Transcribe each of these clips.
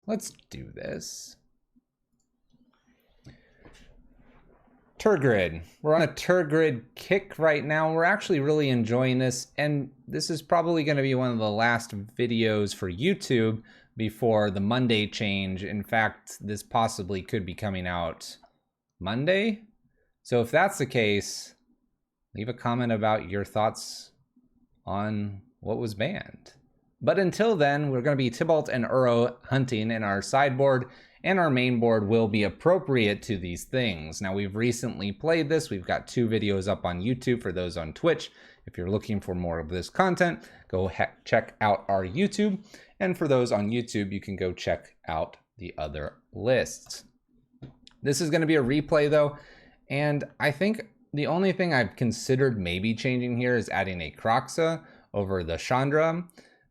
Let's do this. Tergrid. We're on a Tergrid kick right now. We're actually really enjoying this, and this is probably going to be one of the last videos for YouTube before the Monday change. In fact, this possibly could be coming out Monday. So if that's the case, leave a comment about your thoughts on what was banned. But until then, we're going to be Tibalt and Uro hunting in our sideboard, and our main board will be appropriate to these things. Now, we've recently played this. We've got 2 videos up on YouTube for those on Twitch. If you're looking for more of this content, go check out our YouTube. And for those on YouTube, you can go check out the other lists. This is going to be a replay, though, and I think the only thing I've considered maybe changing here is adding a Kroxa over the Chandra,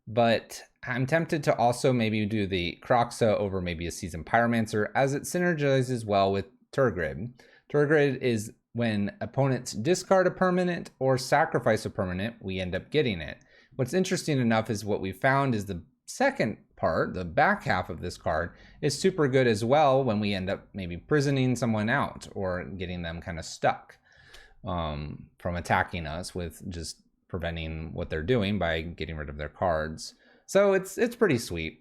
but I'm tempted to also maybe do the Kroxa over maybe a Seasoned Pyromancer, as it synergizes well with Tergrid. Tergrid is when opponents discard a permanent or sacrifice a permanent, we end up getting it. What's interesting enough is what we found is the second part, the back half of this card, is super good as well when we end up maybe prisoning someone out or getting them kind of stuck from attacking us, with just preventing what they're doing by getting rid of their cards. So it's pretty sweet.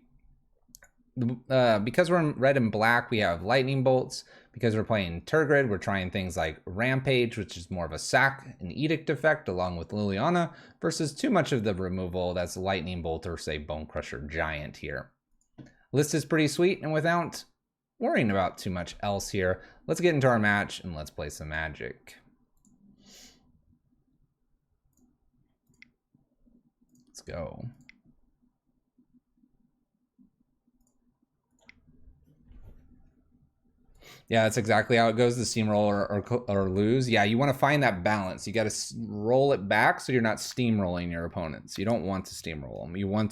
Because we're in red and black, we have lightning bolts. Because we're playing Tergrid, we're trying things like Rampage, which is more of a sack and edict effect, along with Liliana, versus too much of the removal that's lightning bolt or say Bone Crusher Giant here. List is pretty sweet, and without worrying about too much else here, let's get into our match and let's play some Magic. Let's go. Yeah, that's exactly how it goes, the steamroll or lose. Yeah, you want to find that balance. You got to roll it back so you're not steamrolling your opponents. You don't want to steamroll them. You want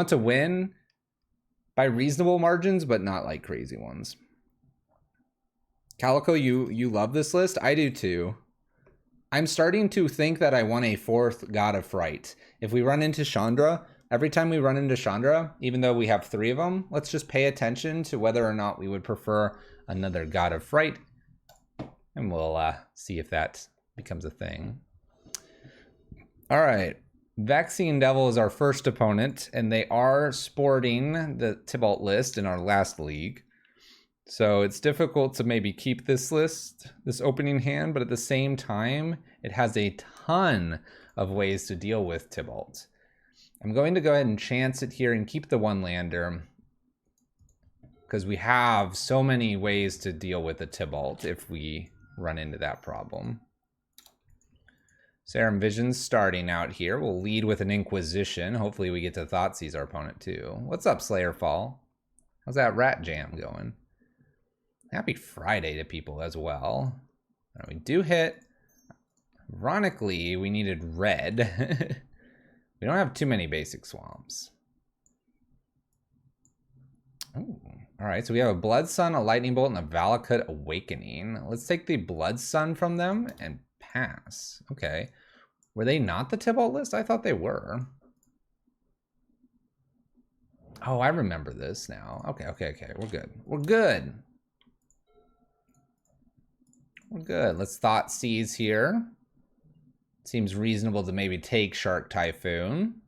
to win by reasonable margins, but not like crazy ones. Calico, you love this list. I do too. I'm starting to think that I want a 4th God of Fright. If we run into Chandra, every time we run into Chandra, even though we have 3 of them, let's just pay attention to whether or not we would prefer another God of Fright, and we'll see if that becomes a thing. All right, Vaccine Devil is our first opponent, and they are sporting the Tibalt list in our last league. So it's difficult to maybe keep this list, this opening hand, but at the same time, it has a ton of ways to deal with Tibalt. I'm going to go ahead and chance it here and keep the 1-lander, because we have so many ways to deal with the Tibalt if we run into that problem. Serum Vision's starting out here. We'll lead with an Inquisition. Hopefully we get to Thoughtseize our opponent too. What's up, Slayerfall? How's that Rat Jam going? Happy Friday to people as well. We do hit. Ironically, we needed red. We don't have too many basic swamps. Ooh. All right, so we have a Blood Sun, a Lightning Bolt, and a Valakut Awakening. Let's take the Blood Sun from them and pass. Okay. Were they not the Tibalt list? I thought they were. Oh, I remember this now. Okay. We're good. We're good. We're good. Let's Thoughtseize here. Seems reasonable to maybe take Shark Typhoon.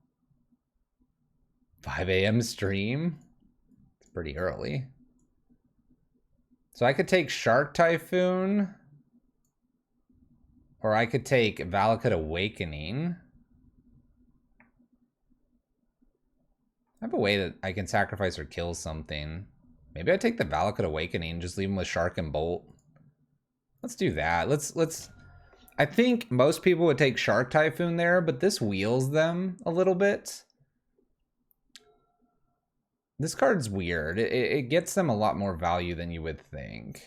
5 a.m. stream. Pretty early. So I could take Shark Typhoon, or I could take Valakut Awakening. I have a way that I can sacrifice or kill something. Maybe I take the Valakut Awakening, just leave him with Shark and Bolt. Let's do that. Let's I think most people would take Shark Typhoon there, but this wheels them a little bit. This card's weird. It gets them a lot more value than you would think.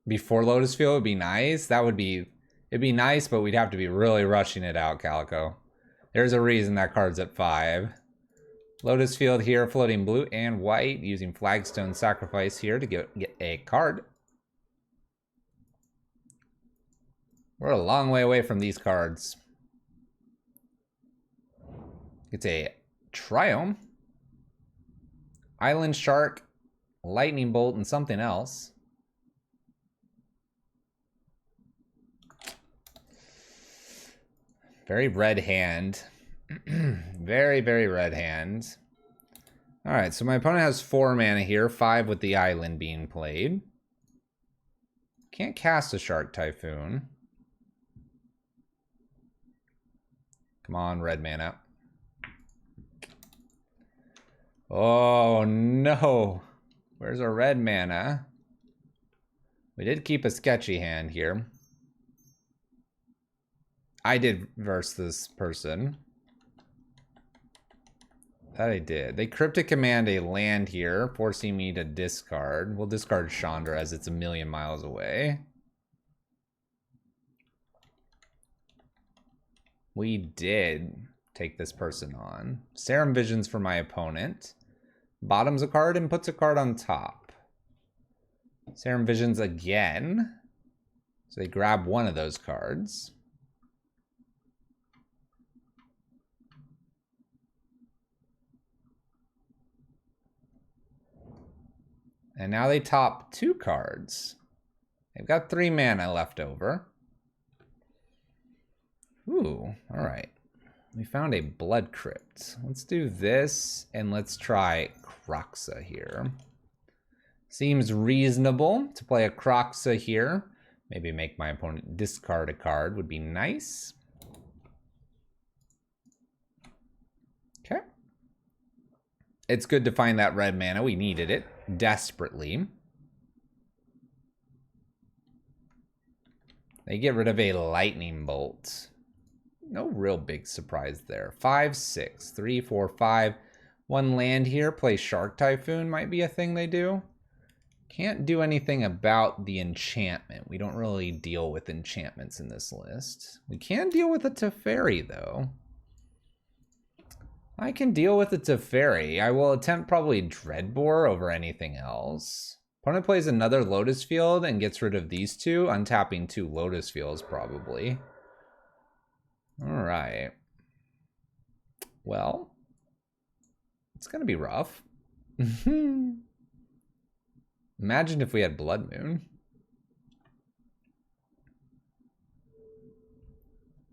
Before Lotus Field would be nice. It'd be nice, but we'd have to be really rushing it out, Calico. There's a reason that card's at 5. Lotus Field here, floating blue and white, using Flagstone Sacrifice here to get a card. We're a long way away from these cards. It's a Triome. Island Shark, Lightning Bolt, and something else. Very red hand. Very, very red hand. Alright, so my opponent has 4 mana here, 5 with the island being played. Can't cast a Shark Typhoon. Come on, red mana. Oh no. Where's our red mana? We did keep a sketchy hand here. I did verse this person. That I did. They Cryptic Command a land here, forcing me to discard. We'll discard Chandra as it's a million miles away. We did take this person on. Serum Visions for my opponent. Bottoms a card and puts a card on top. Serum Visions again. So they grab one of those cards. And now they top 2 cards. They've got 3 mana left over. Ooh, all right. We found a Blood Crypt. Let's do this, and let's try Kroxa here. Seems reasonable to play a Kroxa here. Maybe make my opponent discard a card would be nice. Okay. It's good to find that red mana. We needed it desperately. They get rid of a Lightning Bolt. No real big surprise there. 5, 6, 3, 4, 5. 1 land here. Play Shark Typhoon might be a thing they do. Can't do anything about the enchantment. We don't really deal with enchantments in this list. We can deal with a Teferi though. I can deal with the Teferi. I will attempt probably Dreadbore over anything else. Opponent plays another Lotus Field and gets rid of these 2, untapping 2 Lotus Fields probably. All right. Well, it's gonna be rough. Imagine if we had Blood Moon.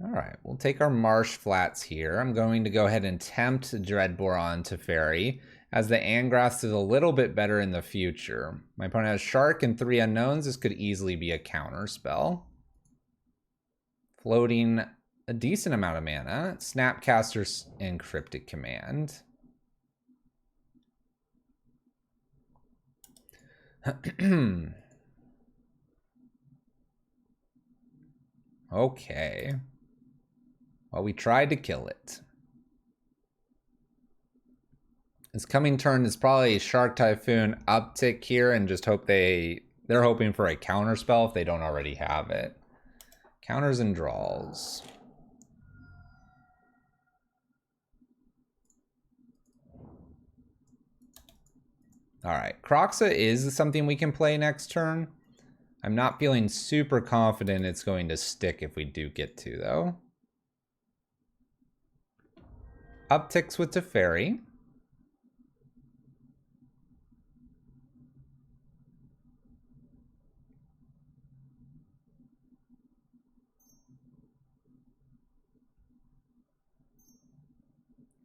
All right, we'll take our Marsh Flats here. I'm going to go ahead and tempt Dreadbore on Teferi, as the Angraths is a little bit better in the future. My opponent has Shark and 3 unknowns. This could easily be a counter spell. Floating a decent amount of mana. Snapcaster and Cryptic Command. Okay. Well, we tried to kill it. This coming turn is probably Shark Typhoon uptick here and just hope they're hoping for a counter spell if they don't already have it. Counters and draws. All right, Kroxa is something we can play next turn. I'm not feeling super confident it's going to stick if we do get to, though. Upticks with Teferi.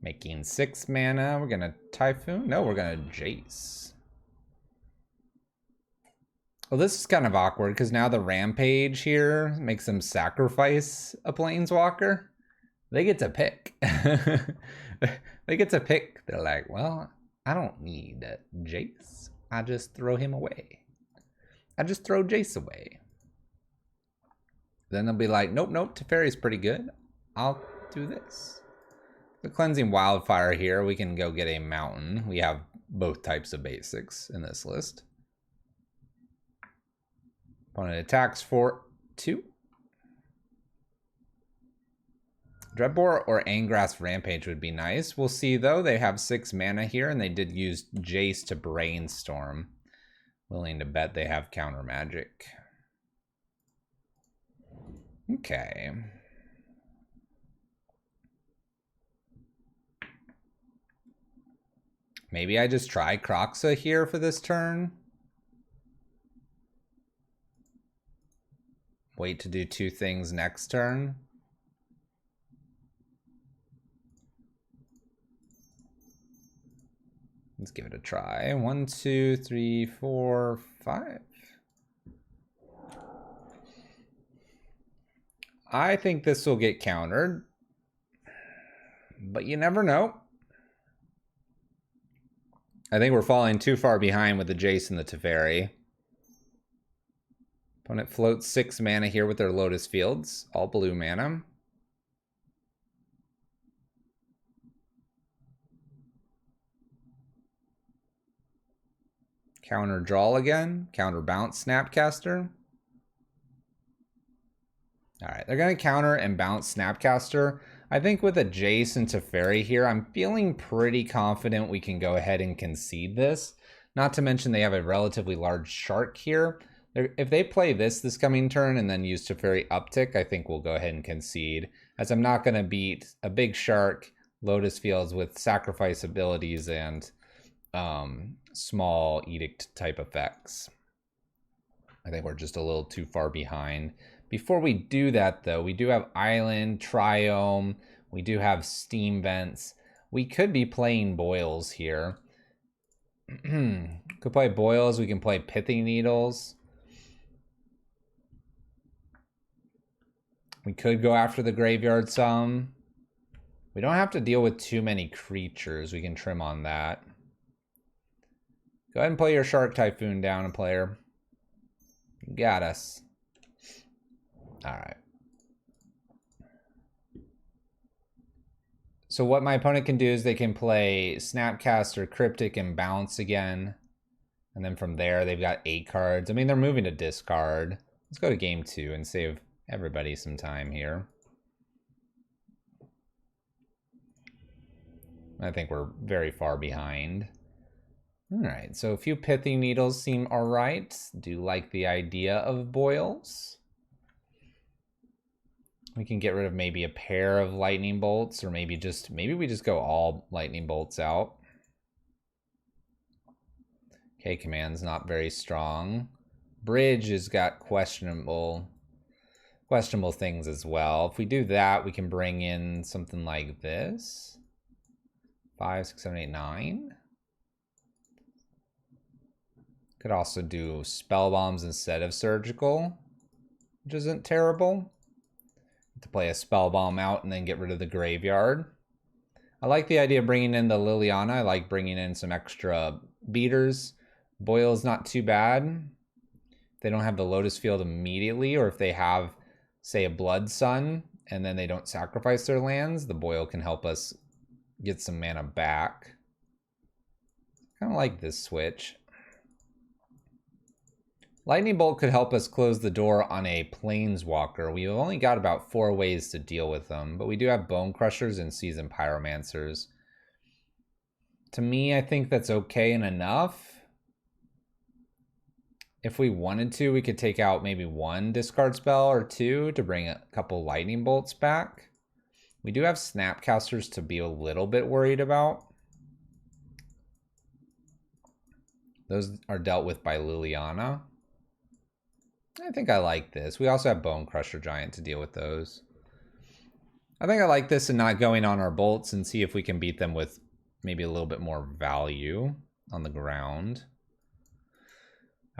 Making 6 mana. We're gonna Typhoon. No, we're gonna Jace. Well, this is kind of awkward because now the Rampage here makes them sacrifice a Planeswalker. They get to pick. They get to pick. They're like, well, I don't need Jace. I just throw him away. I just throw Jace away. Then they'll be like, nope, nope, Teferi's pretty good. I'll do this. The Cleansing Wildfire here, we can go get a mountain. We have both types of basics in this list. Opponent attacks for 2. Dreadbore or Angrath's Rampage would be nice. We'll see though, they have 6 mana here and they did use Jace to Brainstorm. Willing to bet they have counter magic. Okay. Maybe I just try Kroxa here for this turn. Wait to do 2 things next turn. Let's give it a try. 1, 2, 3, 4, 5. I think this will get countered, but you never know. I think we're falling too far behind with the Jace and the Teferi. Opponent floats 6 mana here with their Lotus Fields, all blue mana. Counter draw again, counter bounce Snapcaster. All right, they're going to counter and bounce Snapcaster. I think with a Jace and Teferi here, I'm feeling pretty confident we can go ahead and concede this. Not to mention they have a relatively large Shark here. If they play this coming turn and then use Teferi uptick, I think we'll go ahead and concede, as I'm not going to beat a big Shark, Lotus Fields with sacrifice abilities and small Edict type effects. I think we're just a little too far behind. Before we do that, though, we do have Island, Triome, we do have Steam Vents. We could be playing Boils here. Could play Boils, we can play Pithing Needles. We could go after the graveyard some. We don't have to deal with too many creatures. We can trim on that. Go ahead and play your Shark Typhoon down, player. You got us. All right. So what my opponent can do is they can play Snapcaster, Cryptic, and Bounce again. And then from there, they've got 8 cards. I mean, they're moving to discard. Let's go to game 2 and save everybody some time here. I think we're very far behind. All right, so a few Pithing Needles seem all right. Do like the idea of Boils. We can get rid of maybe a pair of Lightning Bolts, or maybe we just go all Lightning Bolts out. Okay, command's not very strong. Bridge has got questionable things as well. If we do that, we can bring in something like this. 5, 6, 7, 8, 9. Could also do Spell Bombs instead of Surgical, which isn't terrible. To play a Spell Bomb out and then get rid of the graveyard. I like the idea of bringing in the Liliana. I like bringing in some extra beaters. Boil's not too bad. If they don't have the Lotus Field immediately, or if they have, say, a Blood Sun, and then they don't sacrifice their lands, the Boil can help us get some mana back. Kind of like this switch. Lightning Bolt could help us close the door on a Planeswalker. We've only got about 4 ways to deal with them, but we do have Bone Crushers and Seasoned Pyromancers. To me, I think that's okay and enough. If we wanted to, we could take out maybe 1 discard spell or 2 to bring a couple Lightning Bolts back. We do have Snapcasters to be a little bit worried about. Those are dealt with by Liliana. I think I like this. We also have Bone Crusher Giant to deal with those. I think I like this and not going on our bolts, and see if we can beat them with maybe a little bit more value on the ground.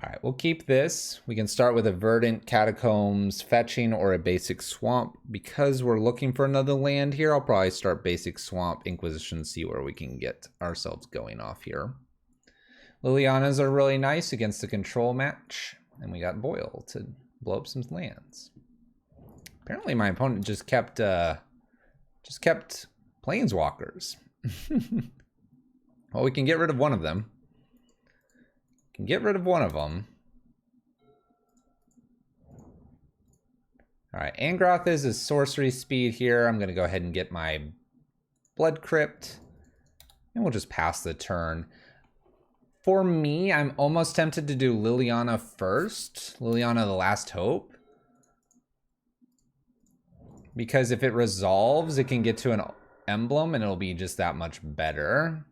All right, we'll keep this. We can start with a Verdant, Catacombs, Fetching, or a basic Swamp. Because we're looking for another land here, I'll probably start basic Swamp, Inquisition, see where we can get ourselves going off here. Lilianas are really nice against the control match. And we got Boil to blow up some lands. Apparently my opponent just kept Planeswalkers. Well, we can get rid of one of them. All right, Angrath is his sorcery speed here. I'm going to go ahead and get my Blood Crypt. And we'll just pass the turn. For me, I'm almost tempted to do Liliana first. Liliana the Last Hope. Because if it resolves, it can get to an emblem and it'll be just that much better.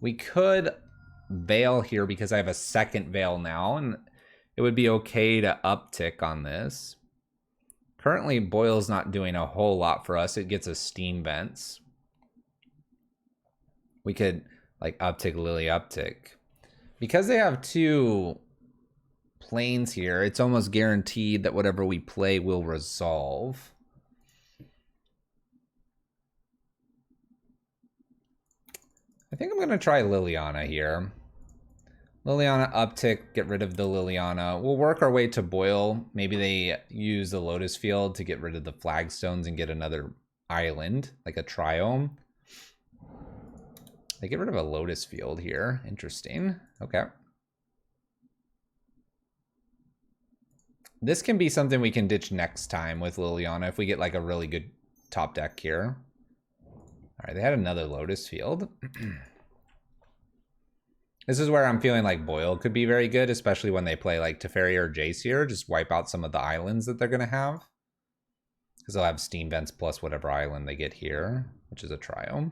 We could Veil here because I have a second Veil now, and it would be okay to uptick on this. Currently, Boil's not doing a whole lot for us. It gets us Steam Vents. We could, like, uptick Lily uptick. Because they have 2 planes here, it's almost guaranteed that whatever we play will resolve. I think I'm going to try Liliana here. Liliana uptick, get rid of the Liliana. We'll work our way to Boil. Maybe they use the Lotus Field to get rid of the flagstones and get another island, like a Triome. They get rid of a Lotus Field here. Interesting. Okay. This can be something we can ditch next time with Liliana if we get like a really good top deck here. All right, they had another Lotus Field. This is where I'm feeling like Boil could be very good, especially when they play like Teferi or Jace here. Just wipe out some of the islands that they're going to have. Because they'll have Steam Vents plus whatever island they get here, which is a Triome.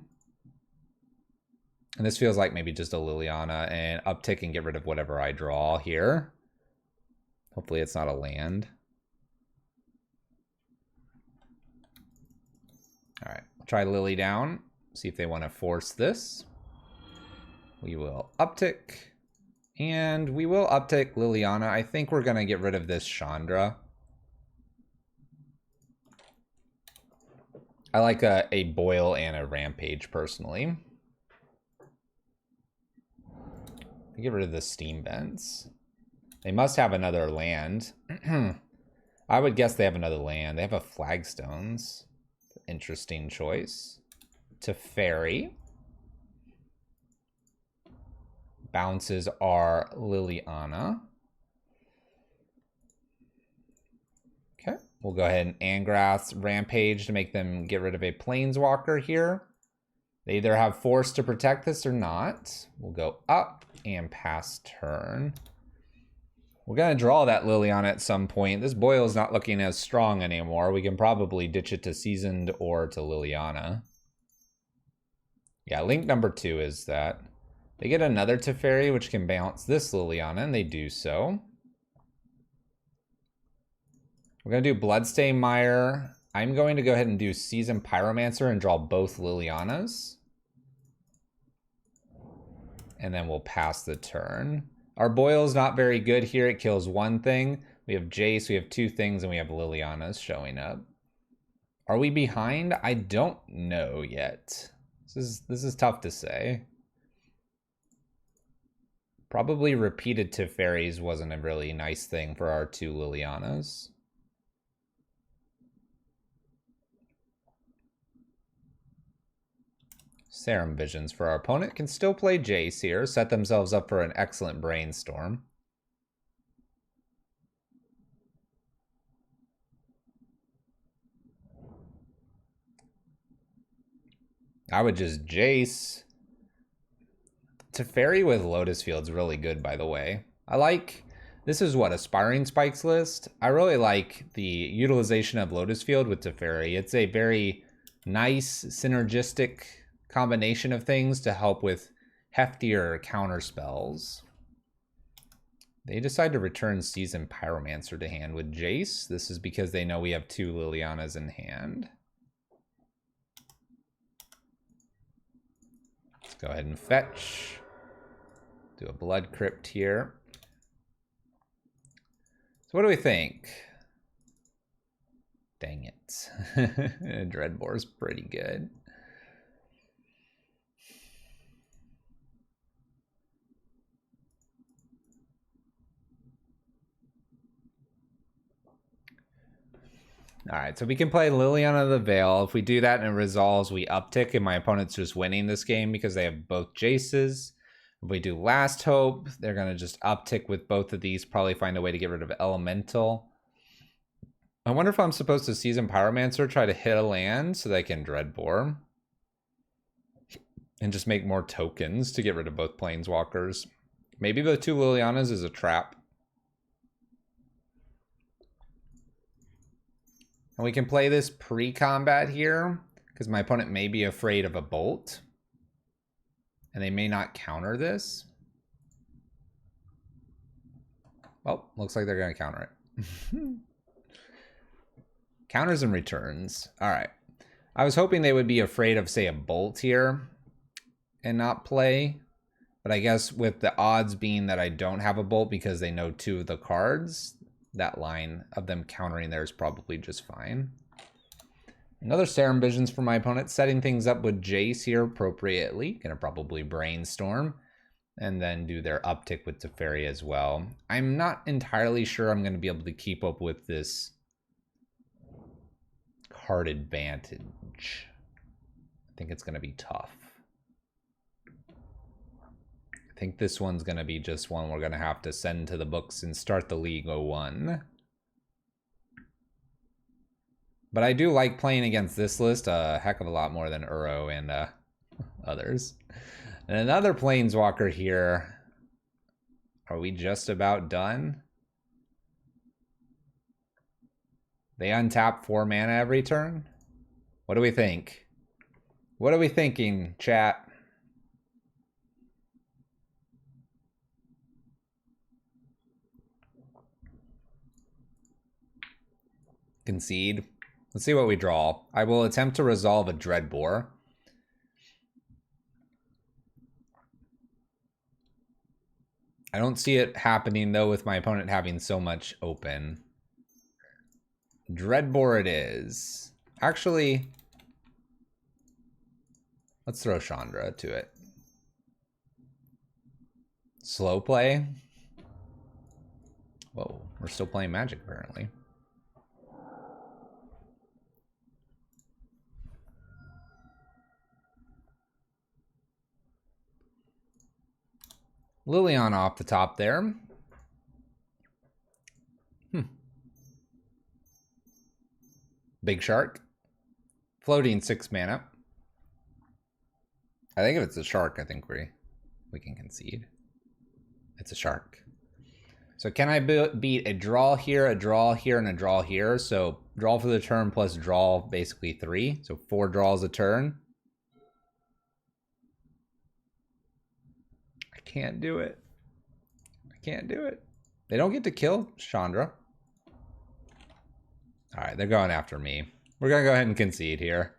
And this feels like maybe just a Liliana and uptick and get rid of whatever I draw here. Hopefully it's not a land. All right, I'll try Lily down. See if they want to force this. We will uptick. And we will uptick Liliana. I think we're going to get rid of this Chandra. I like a Boil and a Rampage personally. Get rid of the Steam Vents. They must have another land. I would guess they have another land. They have a Flagstones. Interesting choice. Teferi. Bounces are Liliana. Okay, we'll go ahead and Angrath's Rampage to make them get rid of a Planeswalker here. They either have Force to protect this or not. We'll go up and pass turn. We're going to draw that Liliana at some point. This Boil is not looking as strong anymore. We can probably ditch it to Seasoned or to Liliana. Yeah, link number 2 is that. They get another Teferi, which can bounce this Liliana, and they do so. We're going to do Bloodstain Mire. I'm going to go ahead and do Seasoned Pyromancer and draw both Lilianas. And then we'll pass the turn. Our Boil's not very good here. It kills one thing. We have Jace, we have 2 things, and we have Lilianas showing up. Are we behind? I don't know yet. This is tough to say. Probably repeated Teferis wasn't a really nice thing for our 2 Lilianas. Serum Visions for our opponent can still play Jace here, set themselves up for an excellent brainstorm. I would just Jace. Teferi with Lotus Field's really good, by the way. I like, this is what, Aspiring Spikes list? I really like the utilization of Lotus Field with Teferi. It's a very nice, synergistic combination of things to help with heftier counter spells. They decide to return Seasoned Pyromancer to hand with Jace. This is because they know we have 2 Lilianas in hand. Let's go ahead and fetch. Do a Blood Crypt here. So what do we think? Dang it. Dreadbore's pretty good. All right, so we can play Liliana the Veil. If we do that and it resolves, we uptick, and my opponent's just winning this game because they have both Jaces. If we do Last Hope, they're going to just uptick with both of these, probably find a way to get rid of Elemental. I wonder if I'm supposed to Seasoned Pyromancer, try to hit a land so they can Dreadbore. And just make more tokens to get rid of both Planeswalkers. Maybe the 2 Lilianas is a trap. And we can play this pre-combat here, because my opponent may be afraid of a Bolt. And they may not counter this. Well, looks like they're going to counter it. Counters and returns. All right. I was hoping they would be afraid of, say, a bolt here and not play. But I guess with the odds being that I don't have a bolt because they know 2 of the cards, that line of them countering there is probably just fine. Another Serum Visions for my opponent, setting things up with Jace here appropriately. Gonna probably Brainstorm and then do their uptick with Teferi as well. I'm not entirely sure I'm gonna be able to keep up with this card advantage. I think it's gonna be tough. I think this one's gonna be just one we're gonna have to send to the books and start the League 01. But I do like playing against this list a heck of a lot more than Uro and others. And another Planeswalker here. Are we just about done? They untap 4 mana every turn? What do we think? What are we thinking, chat? Concede. Let's see what we draw. I will attempt to resolve a Dreadbore. I don't see it happening, though, with my opponent having so much open. Dreadbore it is. Actually, let's throw Chandra to it. Slow play. Whoa, we're still playing Magic, apparently. Liliana off the top there. Big Shark. Floating 6 mana. I think if it's a shark, I think we can concede. It's a shark. So can I beat a draw here, and a draw here? So draw for the turn plus draw basically 3. So 4 draws a turn. I can't do it. I can't do it. They don't get to kill Chandra. All right, they're going after me. We're going to go ahead and concede here.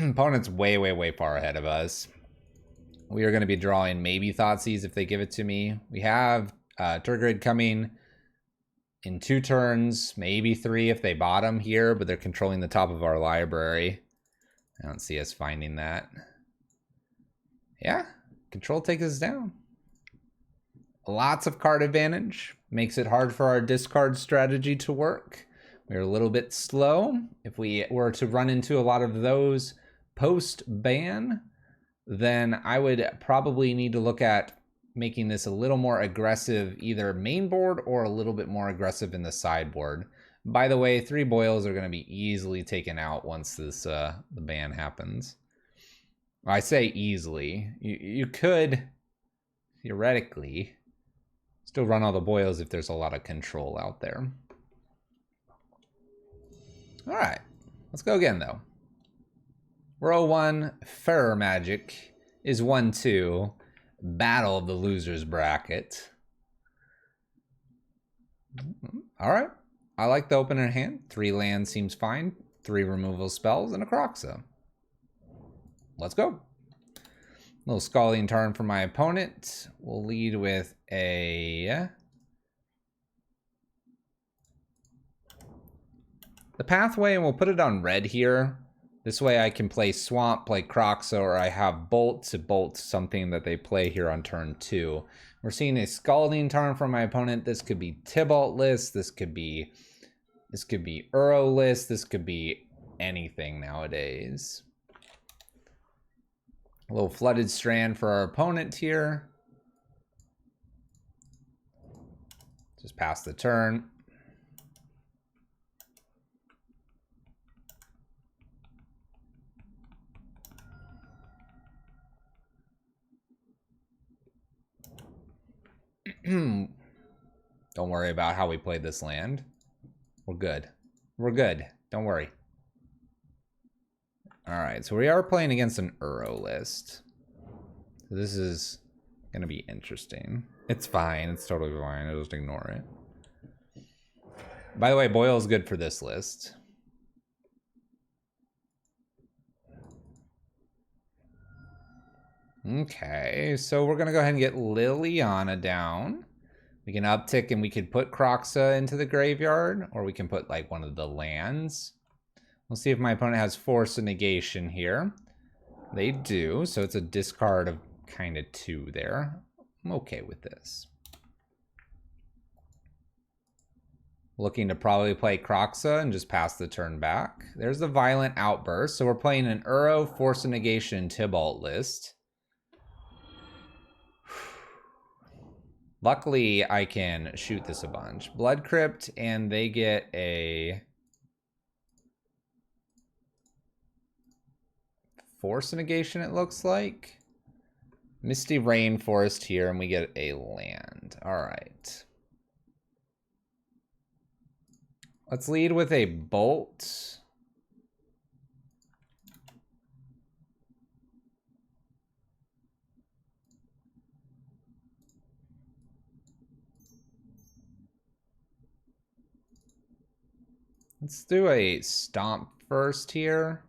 Opponent's way, way, way far ahead of us. We are going to be drawing maybe Thoughtseize if they give it to me. We have Tergrid coming in 2 turns, maybe 3 if they bottom here, but they're controlling the top of our library. I don't see us finding that. Yeah, control takes us down. Lots of card advantage. Makes it hard for our discard strategy to work. We're a little bit slow. If we were to run into a lot of those post-ban, then I would probably need to look at making this a little more aggressive, either main board or a little bit more aggressive in the sideboard. By the way, 3 boils are going to be easily taken out once this the ban happens. I say easily. You could, theoretically, still run all the boils if there's a lot of control out there. All right, let's go again, though. Row 1, Fairer Magic is 1-2. Battle of the Losers Bracket. All right, I like the opener hand. 3 lands seems fine. 3 removal spells and a Croxa. Let's go. Little Scalding Tarn for my opponent. We'll lead with a... the Pathway, and we'll put it on red here. This way I can play Swamp, play Croxa, or I have Bolt to bolt something that they play here on turn 2. We're seeing a Scalding Tarn from my opponent. This could be Tibalt list. This could be Uro list. This could be anything nowadays. A little Flooded Strand for our opponent here. Just pass the turn. Don't worry about how we played this land. We're good. We're good. Don't worry. All right, so we are playing against an Uro list. This is gonna be interesting. It's fine. It's totally fine. I'll just ignore it. By the way, Boyle is good for this list. Okay, so we're gonna go ahead and get Liliana down. We can uptick and we could put Kroxa into the graveyard, or we can put like one of the lands. We'll see if my opponent has Force of Negation here. They do, so it's a discard of kind of 2 there. I'm okay with this. Looking to probably play Kroxa and just pass the turn back. There's the Violent Outburst. So we're playing an Uro, Force of Negation, Tibalt list. Luckily, I can shoot this a bunch. Blood Crypt, and they get a Force of Negation, it looks like. Misty Rainforest here, and we get a land. All right. Let's lead with a Bolt. Let's do a Stomp first here.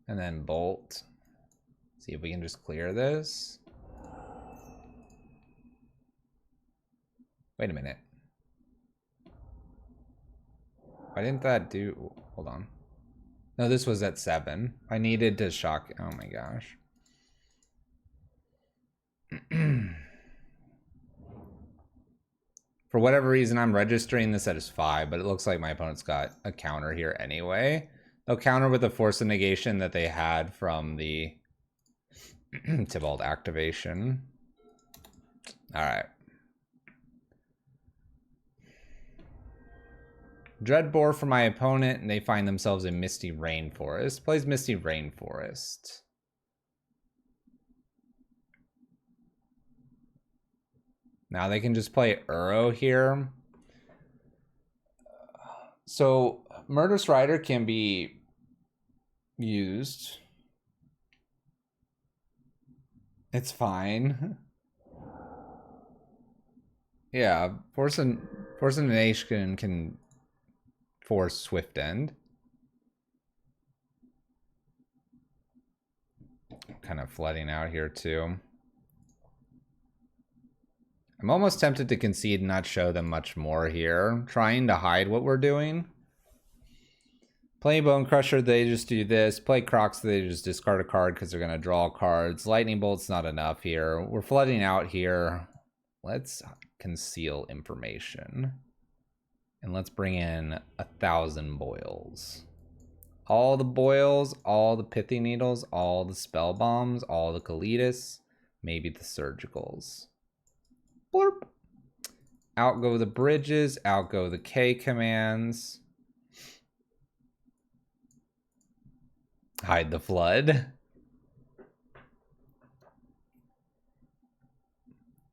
And then Bolt. See if we can just clear this. Wait a minute. Why didn't that do... Hold on. No, this was at 7. I needed to shock... Oh my gosh. For whatever reason, I'm registering this as 5, but it looks like my opponent's got a counter here anyway. They'll counter with the Force of Negation that they had from the Tibalt activation. All right. Dreadbore for my opponent, and they find themselves in Misty Rainforest. Plays Misty Rainforest. Now they can just play Uro here. So Murderous Rider can be used. It's fine. Yeah, Force of Negation can force Swift End. Kind of flooding out here too. I'm almost tempted to concede and not show them much more here. Trying to hide what we're doing. Play Bone Crusher, they just do this. Play Crocs, they just discard a card because they're going to draw cards. Lightning Bolt's not enough here. We're flooding out here. Let's conceal information. And let's bring in 1,000 boils. All the boils, all the Pithy Needles, all the Spell Bombs, all the Kalitas, maybe the Surgicals. Blurp. Out go the bridges, out go the K commands. Hide the flood.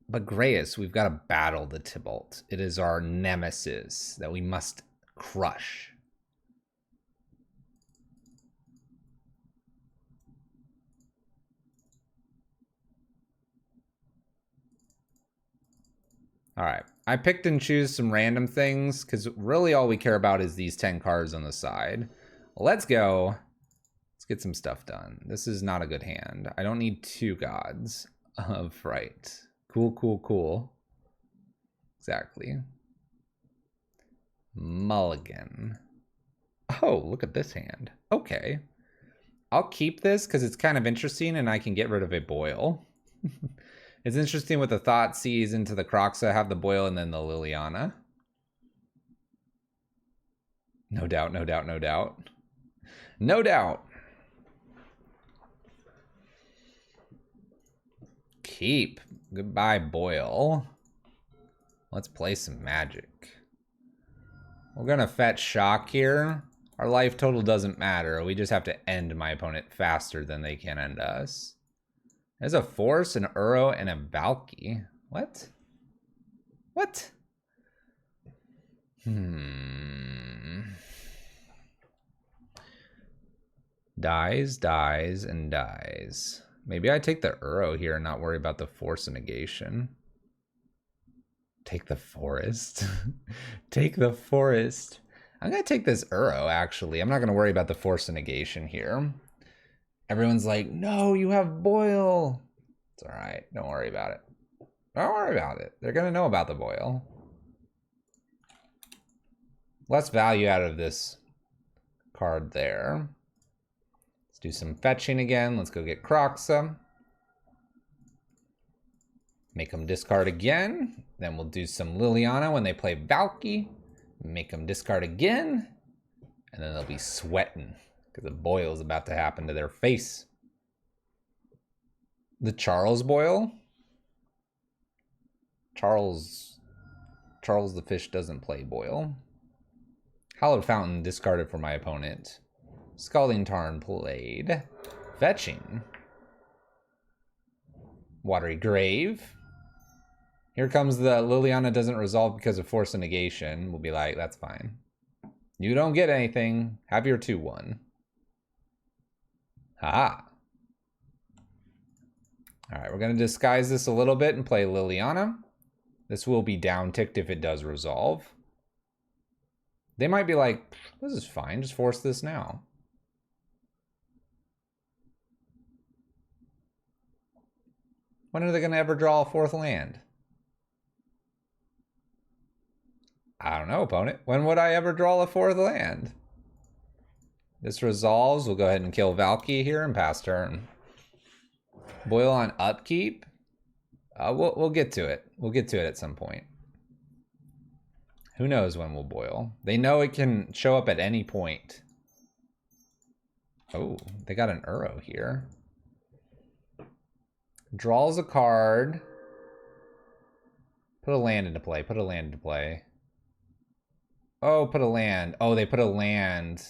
But Grayus, we've got to battle the Tibalt. It is our nemesis that we must crush. All right, I picked and choose some random things because really all we care about is these 10 cards on the side. Let's go. Let's get some stuff done. This is not a good hand. I don't need 2 gods of fright. Cool, cool, cool. Exactly. Mulligan. Oh, look at this hand. Okay. I'll keep this because it's kind of interesting and I can get rid of a Boil. It's interesting with the Thoughtseize into the Kroxa, have the Boil and then the Liliana. No doubt, no doubt, no doubt. No doubt. Keep. Goodbye, Boil. Let's play some Magic. We're going to fetch Shock here. Our life total doesn't matter. We just have to end my opponent faster than they can end us. There's a Force, an Uro, and a Valky. What? What? Dies, dies, and dies. Maybe I take the Uro here and not worry about the force negation. Take the forest. Take the forest. I'm going to take this Uro, actually. I'm not going to worry about the force negation here. Everyone's like, no, you have Boil. It's all right. Don't worry about it. Don't worry about it. They're going to know about the Boil. Less value out of this card there. Let's do some fetching again. Let's go get Kroxa. Make them discard again. Then we'll do some Liliana when they play Valky. Make them discard again. And then they'll be sweating because the Boil is about to happen to their face. The Charles Boil? Charles the fish doesn't play Boil. Hallowed Fountain discarded for my opponent. Scalding Tarn played. Fetching. Watery Grave. Here comes the Liliana doesn't resolve because of force of negation. We'll be like, that's fine. You don't get anything. Have your 2-1. Haha. Alright, we're going to disguise this a little bit and play Liliana. This will be down ticked if it does resolve. They might be like, this is fine, just force this now. When are they going to ever draw a 4th land? I don't know, opponent. When would I ever draw a 4th land? This resolves. We'll go ahead and kill Valky here and pass turn. Boil on upkeep. We'll get to it. We'll get to it at some point. Who knows when we'll boil? They know it can show up at any point. Oh, they got an Uro here. Draws a card. Put a land into play. Put a land into play. Oh, put a land. Oh, they put a land.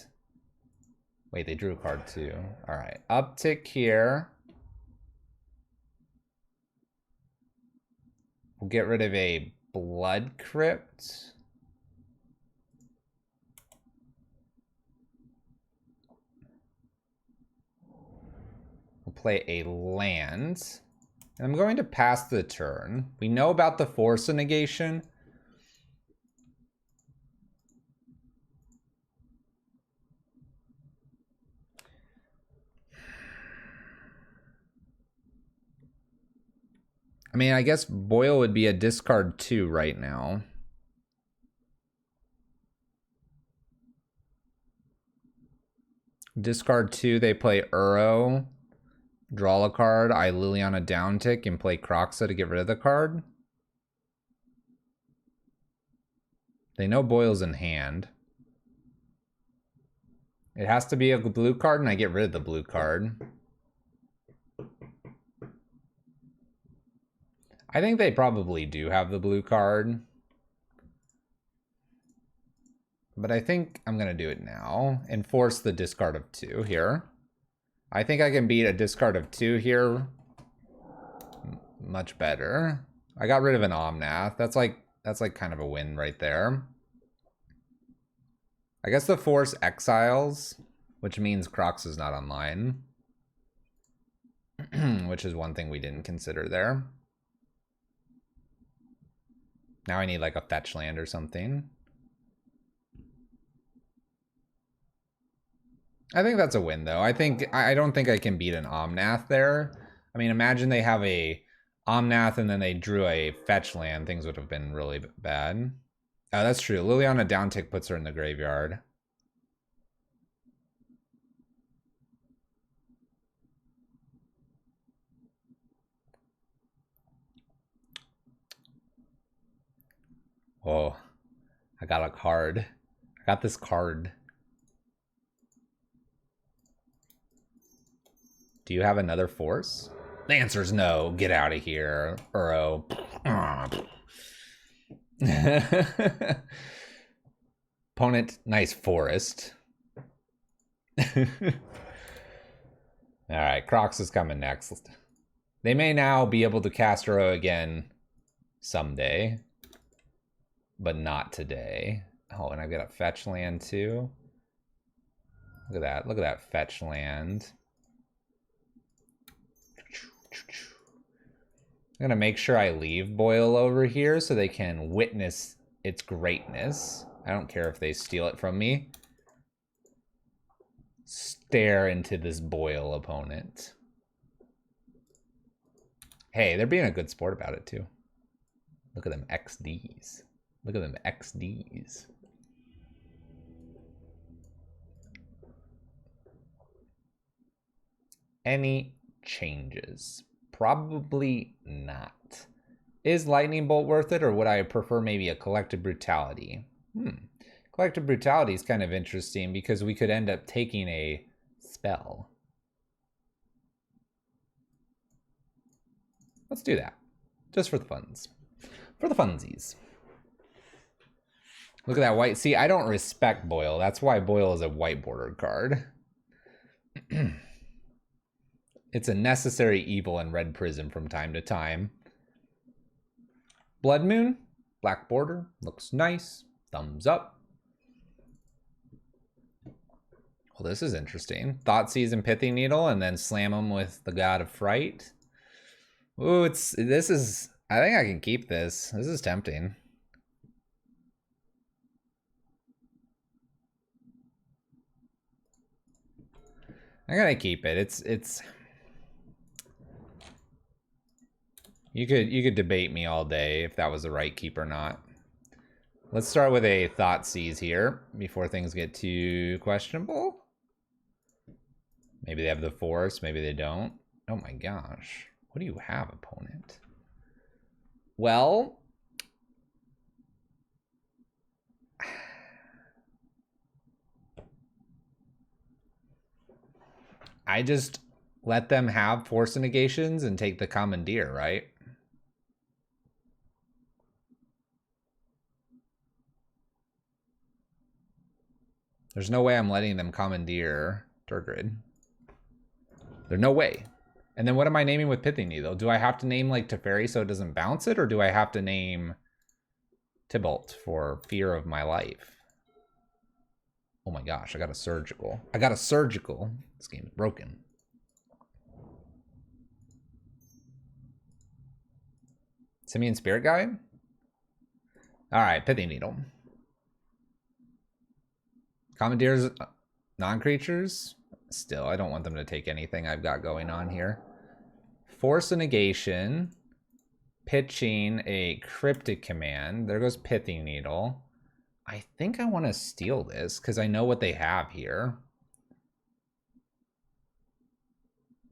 Wait, they drew a card too. All right. Uptick here. We'll get rid of a Blood Crypt. We'll play a land. And I'm going to pass the turn. We know about the force of negation. I mean, I guess Boil would be a discard 2 right now. Discard 2, they play Uro. Draw a card, I Liliana downtick and play Kroxa to get rid of the card. They know Boil's in hand. It has to be a blue card and I get rid of the blue card. I think they probably do have the blue card. But I think I'm going to do it now and force the discard of 2 here. I think I can beat a discard of 2 here much better. I got rid of an Omnath. That's like kind of a win right there. I guess the force exiles, which means Crocs is not online. Which is one thing we didn't consider there. Now I need like a fetch land or something. I think that's a win though. I don't think I can beat an Omnath there. I mean, imagine they have a Omnath and then they drew a fetch land. Things would have been really bad. Oh, that's true. Liliana downtick puts her in the graveyard. Whoa, I got a card. I got this card. Do you have another force? The answer is no. Get out of here, Uro. Opponent, nice forest. Alright, Crocs is coming next. They may now be able to cast Uro again someday. But not today. Oh, and I've got a fetch land too. Look at that. Look at that fetch land. I'm gonna make sure I leave Boil over here so they can witness its greatness. I don't care if they steal it from me. Stare into this Boil opponent. Hey, they're being a good sport about it too. Look at them XDs. Look at them XDs. Any changes? Probably not. Is Lightning Bolt worth it, or would I prefer maybe a Collective Brutality? Collective Brutality is kind of interesting because we could end up taking a spell. Let's do that. Just for the funds. For the funsies. Look at that white. See, I don't respect Boil. That's why Boil is a white border card. It's a necessary evil in Red Prism from time to time. Blood Moon, black border, looks nice. Thumbs up. Well, this is interesting. Thoughtseize and Pithing Needle, and then slam them with the God of Fright. Ooh, I think I can keep this. This is tempting. I'm gonna keep it. It's You could debate me all day if that was the right keep or not. Let's start with a Thoughtseize here before things get too questionable. Maybe they have the Force, maybe they don't. Oh my gosh. What do you have, opponent? Well, I just let them have Force negations and take the Commandeer, right? There's no way I'm letting them Commandeer Tergrid. There's no way. And then what am I naming with Pithing Needle? Do I have to name like Teferi so it doesn't bounce it? Or do I have to name Tibalt for fear of my life? Oh my gosh, I got a surgical. I got a surgical. This game's broken. Simian Spirit Guide? Alright, Pithing Needle. Commandeers, non-creatures? Still, I don't want them to take anything I've got going on here. Force a negation. Pitching a Cryptic Command. There goes Pithing Needle. I think I want to steal this because I know what they have here.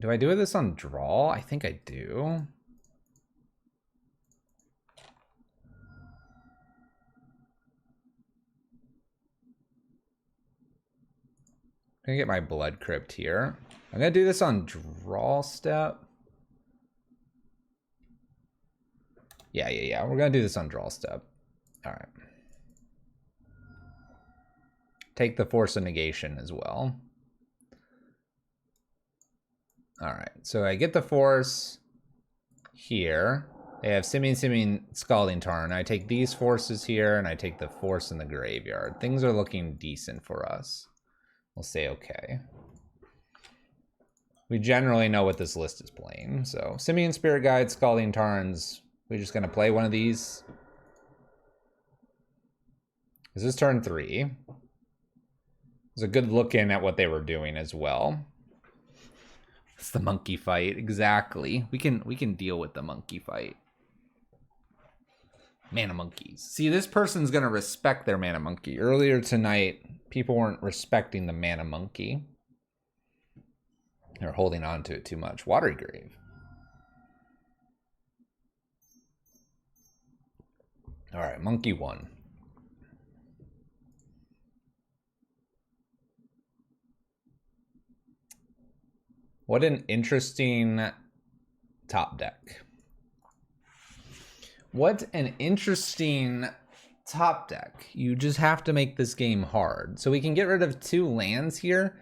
Do I do this on draw? I think I do. I'm gonna get my Blood Crypt here. I'm gonna do this on draw step. Yeah. We're gonna do this on draw step. All right. Take the Force of Negation as well. All right, so I get the Force here. They have Simian, Scalding Tarn. I take these forces here, and I take the Force in the graveyard. Things are looking decent for us. We'll say okay. We generally know what this list is playing. So Simian Spirit Guide, Scalding Tarns. We're just gonna play one of these. This is turn 3. It's a good look in at what they were doing as well. It's the monkey fight, exactly. We can deal with the monkey fight. Mana monkeys. See, this person's gonna respect their mana monkey. Earlier tonight, people weren't respecting the mana monkey. They're holding on to it too much. Watery Grave. All right, monkey 1. What an interesting top deck. What an interesting top deck. You just have to make this game hard. So we can get rid of 2 lands here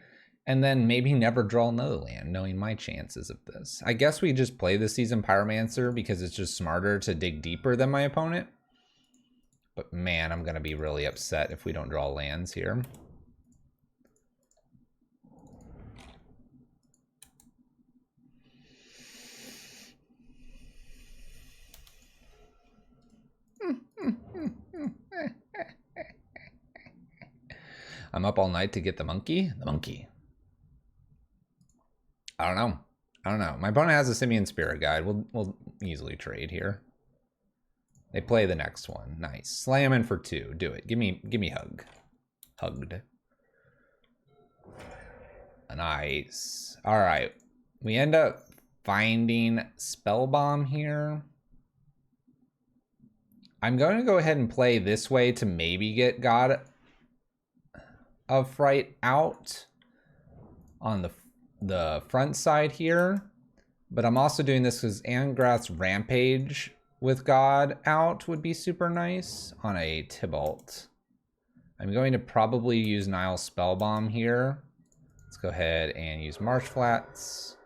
and then maybe never draw another land, knowing my chances of this. I guess we just play the Seasoned Pyromancer because it's just smarter to dig deeper than my opponent. But man, I'm going to be really upset if we don't draw lands here. I'm up all night to get the monkey. The monkey. I don't know. I don't know. My opponent has a Simian Spirit Guide. We'll easily trade here. They play the next one. Nice. Slam in for 2. Do it. Give me hug. Hugged. Nice. All right. We end up finding Spell Bomb here. I'm going to go ahead and play this way to maybe get God of Fright out on the front side here. But I'm also doing this because Angrath's Rampage with God out would be super nice on a Tibalt. I'm going to probably use Nile's Spell Bomb here. Let's go ahead and use Marsh Flats.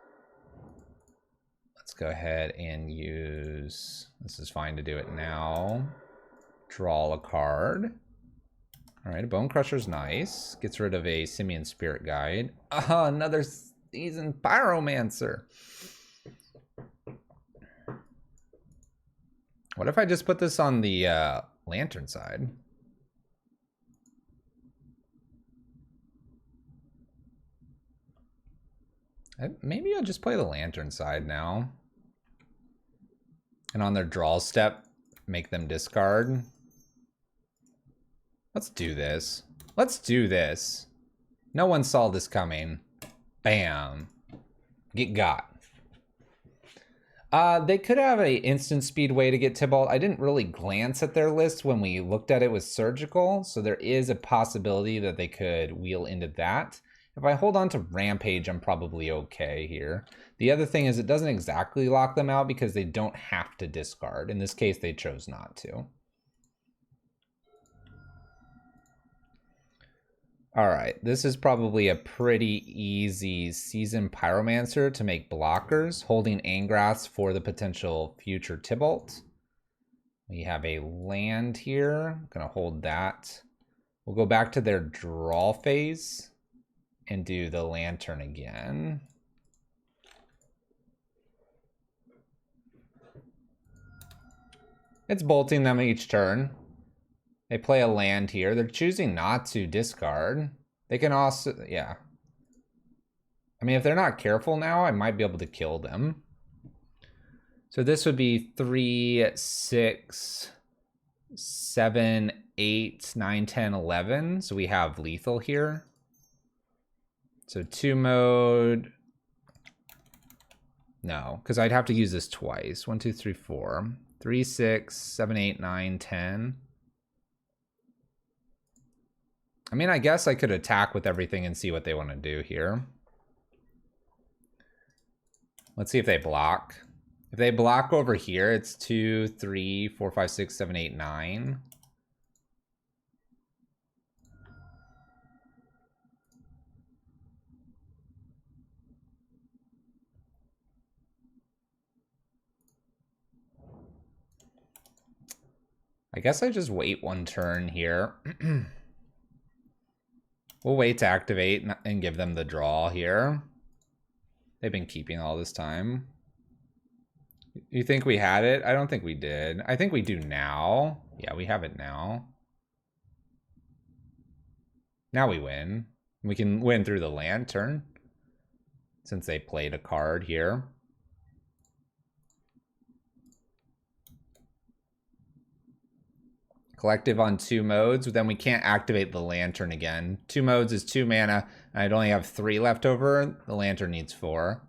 Let's go ahead and use, this is fine to do it now. Draw a card. All right, a Bone Crusher's nice. Gets rid of a Simian Spirit Guide. Another Seasoned Pyromancer. What if I just put this on the Lantern side? Maybe I'll just play the Lantern side now. And on their draw step, make them discard. Let's do this. Let's do this. No one saw this coming. Bam. Get got. They could have a instant speed way to get Tibalt. I didn't really glance at their list when we looked at it with Surgical, so there is a possibility that they could wheel into that. If I hold on to Rampage, I'm probably okay here. The other thing is it doesn't exactly lock them out because they don't have to discard. In this case, they chose not to. All right, this is probably a pretty easy Seasoned Pyromancer to make blockers, holding Angraths for the potential future Tibalt. We have a land here. I'm gonna hold that. We'll go back to their draw phase and do the Lantern again. It's bolting them each turn. They play a land here. They're choosing not to discard. They can also, yeah. I mean, if they're not careful now, I might be able to kill them. So this would be 3, 6, 7, 8, 9, 10, 11. So we have lethal here. So 2 mode. No, because I'd have to use this twice. 1, 2, 3, 4. 3, 6, 7, 8, 9, 10. I mean, I guess I could attack with everything and see what they want to do here. Let's see if they block. If they block over here, it's 2, 3, 4, 5, 6, 7, 8, 9. I guess I just wait one turn here. We'll wait to activate and give them the draw here. They've been keeping all this time. You think we had it? I don't think we did. I think we do now. Yeah, we have it now. Now we win. We can win through the Lantern since they played a card here. Collective on 2 modes, then we can't activate the Lantern again. 2 modes is 2 mana, and I'd only have 3 left over. The Lantern needs 4.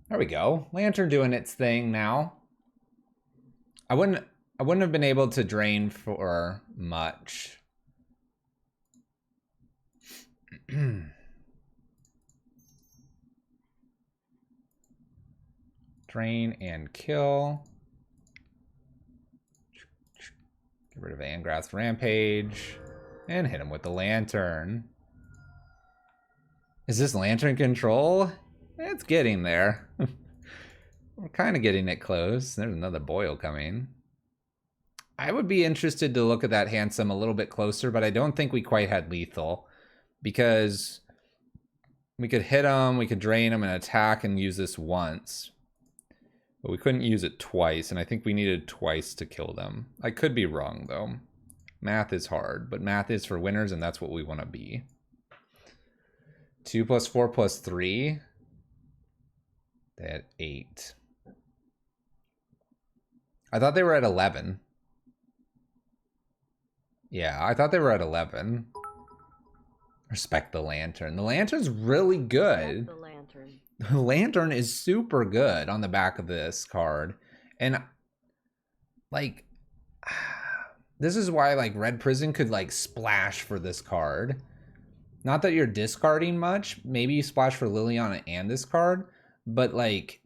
There we go. Lantern doing its thing now. I wouldn't have been able to drain for much. Drain and kill. Get rid of Angrath's Rampage. And hit him with the Lantern. Is this Lantern control? It's getting there. We're kind of getting it close. There's another Boil coming. I would be interested to look at that Handsome a little bit closer, but I don't think we quite had lethal. Because we could hit him, we could drain him and attack and use this once. But we couldn't use it twice, and I think we needed twice to kill them. I could be wrong, though. Math is hard, but math is for winners, and that's what we want to be. 2 plus 4 plus 3. They had 8. I thought they were at 11. Yeah, I thought they were at 11. Respect the lantern. The lantern's really good. The lantern. The lantern is super good on the back of this card. And like, this is why like Red Prison could like splash for this card. Not that you're discarding much. Maybe you splash for Liliana and this card. But like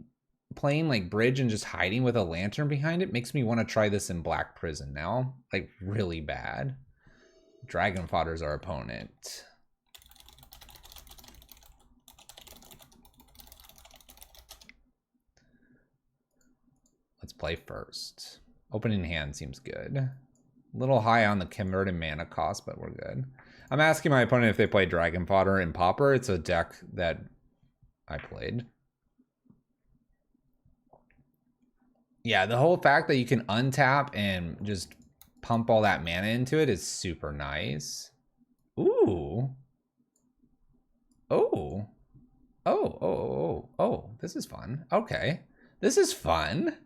playing like Bridge and just hiding with a lantern behind it makes me want to try this in Black Prison now. Like really bad. Dragon Fodder's our opponent. Let's play first. Opening hand seems good. A little high on the converted mana cost, but we're good. I'm asking my opponent if they play Dragon Fodder and Pauper. It's a deck that I played. Yeah, the whole fact that you can untap and just pump all that mana into it is super nice. Ooh. Oh. Oh, this is fun. Okay. This is fun.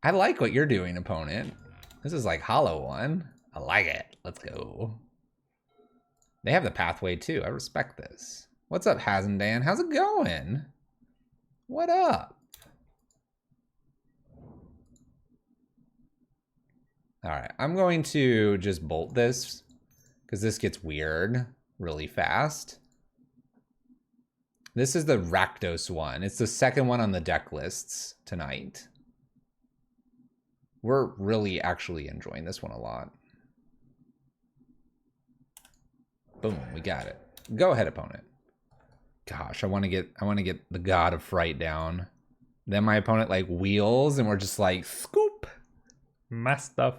I like what you're doing, opponent. This is like Hollow One. I like it. Let's go. They have the pathway too. I respect this. What's up, Hazendan? How's it going? What up? All right, I'm going to just bolt this because this gets weird really fast. This is the Rakdos one. It's the second one on the deck lists tonight. We're really actually enjoying this one a lot. Boom, we got it. Go ahead, opponent. Gosh, I want to get the God of Fright down. Then my opponent like wheels and we're just like scoop my stuff.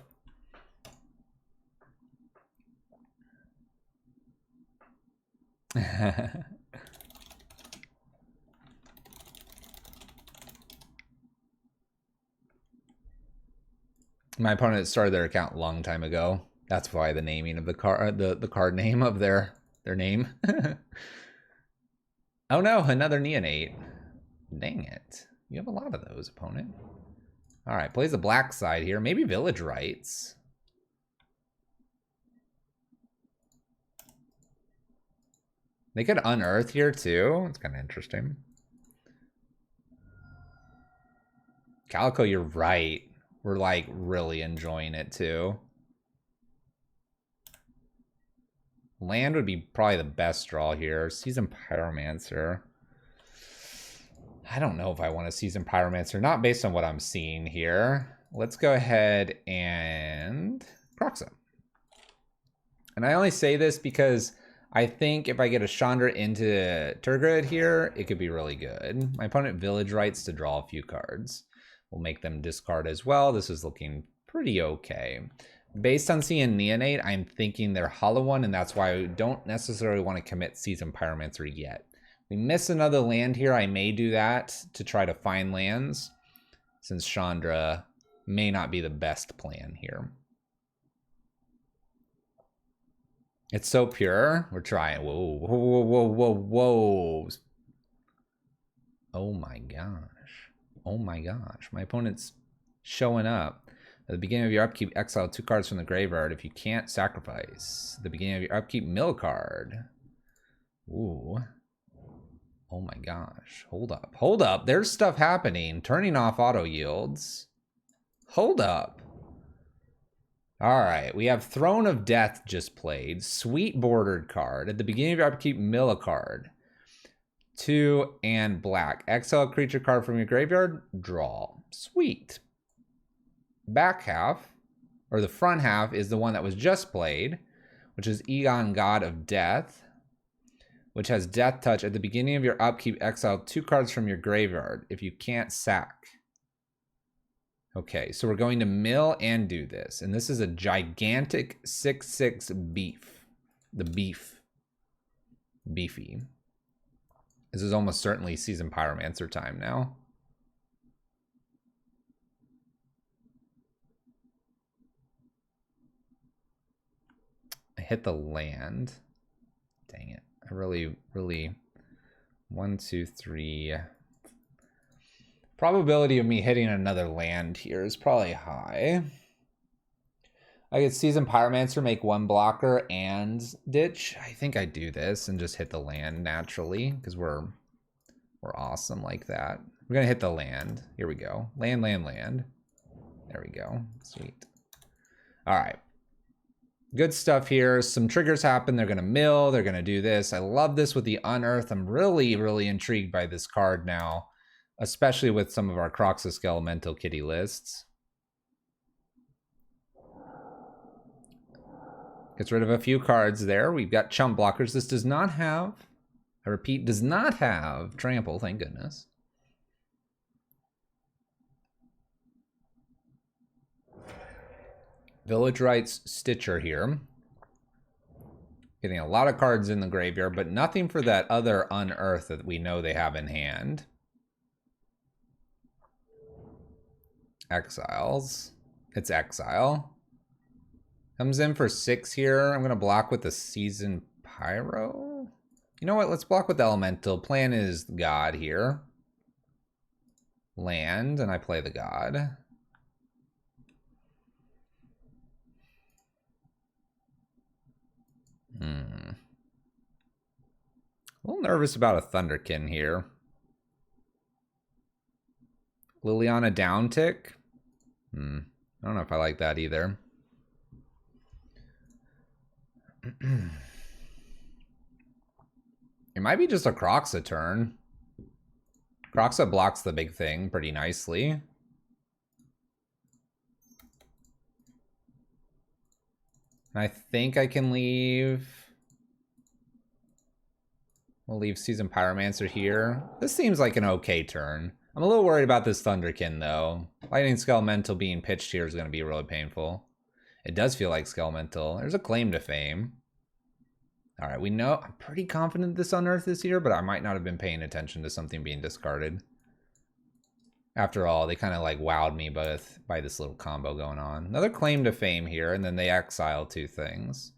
My opponent started their account a long time ago. That's why the naming of the card, the card name of their name. Oh no, another Neonate. Dang it. You have a lot of those, opponent. All right, plays the black side here. Maybe Village Rites. They could unearth here too. It's kind of interesting. Calico, you're right. We're like really enjoying it too. Land would be probably the best draw here. Season Pyromancer. I don't know if I want to Season Pyromancer. Not based on what I'm seeing here. Let's go ahead and Croxa. And I only say this because I think if I get a Chandra into Tergrid here, it could be really good. My opponent Village Rites to draw a few cards. We'll make them discard as well. This is looking pretty okay. Based on seeing Neonate, I'm thinking they're Hollow One, and that's why I don't necessarily want to commit Season Pyromancer yet. We miss another land here. I may do that to try to find lands, since Chandra may not be the best plan here. It's so pure. We're trying. Whoa, whoa, whoa, whoa, whoa, whoa. Oh my gosh. Oh my gosh. My opponent's showing up. At the beginning of your upkeep, exile 2 cards from the graveyard. If you can't, sacrifice. At the beginning of your upkeep, mill a card. Ooh. Oh my gosh. Hold up. Hold up. There's stuff happening. Turning off auto yields. Hold up. All right. We have Throne of Death just played. Sweet bordered card. At the beginning of your upkeep, mill a card. 2 and black. Exile a creature card from your graveyard. Draw. Sweet. Back half, or the front half, is the one that was just played, which is Egon, God of Death, which has Death Touch. At the beginning of your upkeep, exile 2 cards from your graveyard. If you can't, sack. Okay, so we're going to mill and do this. And this is a gigantic 6/6 beef. The beef. Beefy. This is almost certainly Season Pyromancer time now. hit the land. Dang it. I really... 1, 2, 3. Probability of me hitting another land here is probably high. I get Seasoned Pyromancer, make 1 blocker and ditch. I think I do this and just hit the land naturally because we're awesome like that. We're gonna hit the land. Here we go. Land. There we go. Sweet. All right. Good stuff here. Some triggers happen. They're gonna mill. They're gonna do this. I love this with the Unearth. I'm really intrigued by this card now, especially with some of our Croxisk Elemental kitty lists. Gets rid of a few cards there. We've got chump blockers. This does not have, I repeat, does not have trample, thank goodness. Village Rites Stitcher here. Getting a lot of cards in the graveyard, but nothing for that other Unearth that we know they have in hand. Exiles. It's exile. Comes in for 6 here. I'm going to block with the Seasoned Pyro. You know what? Let's block with the Elemental. Plan is God here. Land, and I play the God. A little nervous about a Thunderkin here. Liliana downtick. I don't know if I like that either. It might be just a Kroxa turn. Kroxa blocks the big thing pretty nicely. I think I can leave. We'll leave Seasoned Pyromancer here. This seems like an okay turn. I'm a little worried about this Thunderkin though. Lightning Skelemental being pitched here is going to be really painful. It does feel like Skelemental. There's a claim to fame. All right, we know. I'm pretty confident this Unearth is here, but I might not have been paying attention to something being discarded. After all, they kind of like wowed me by this little combo going on. Another claim to fame here, and then they exile 2 things.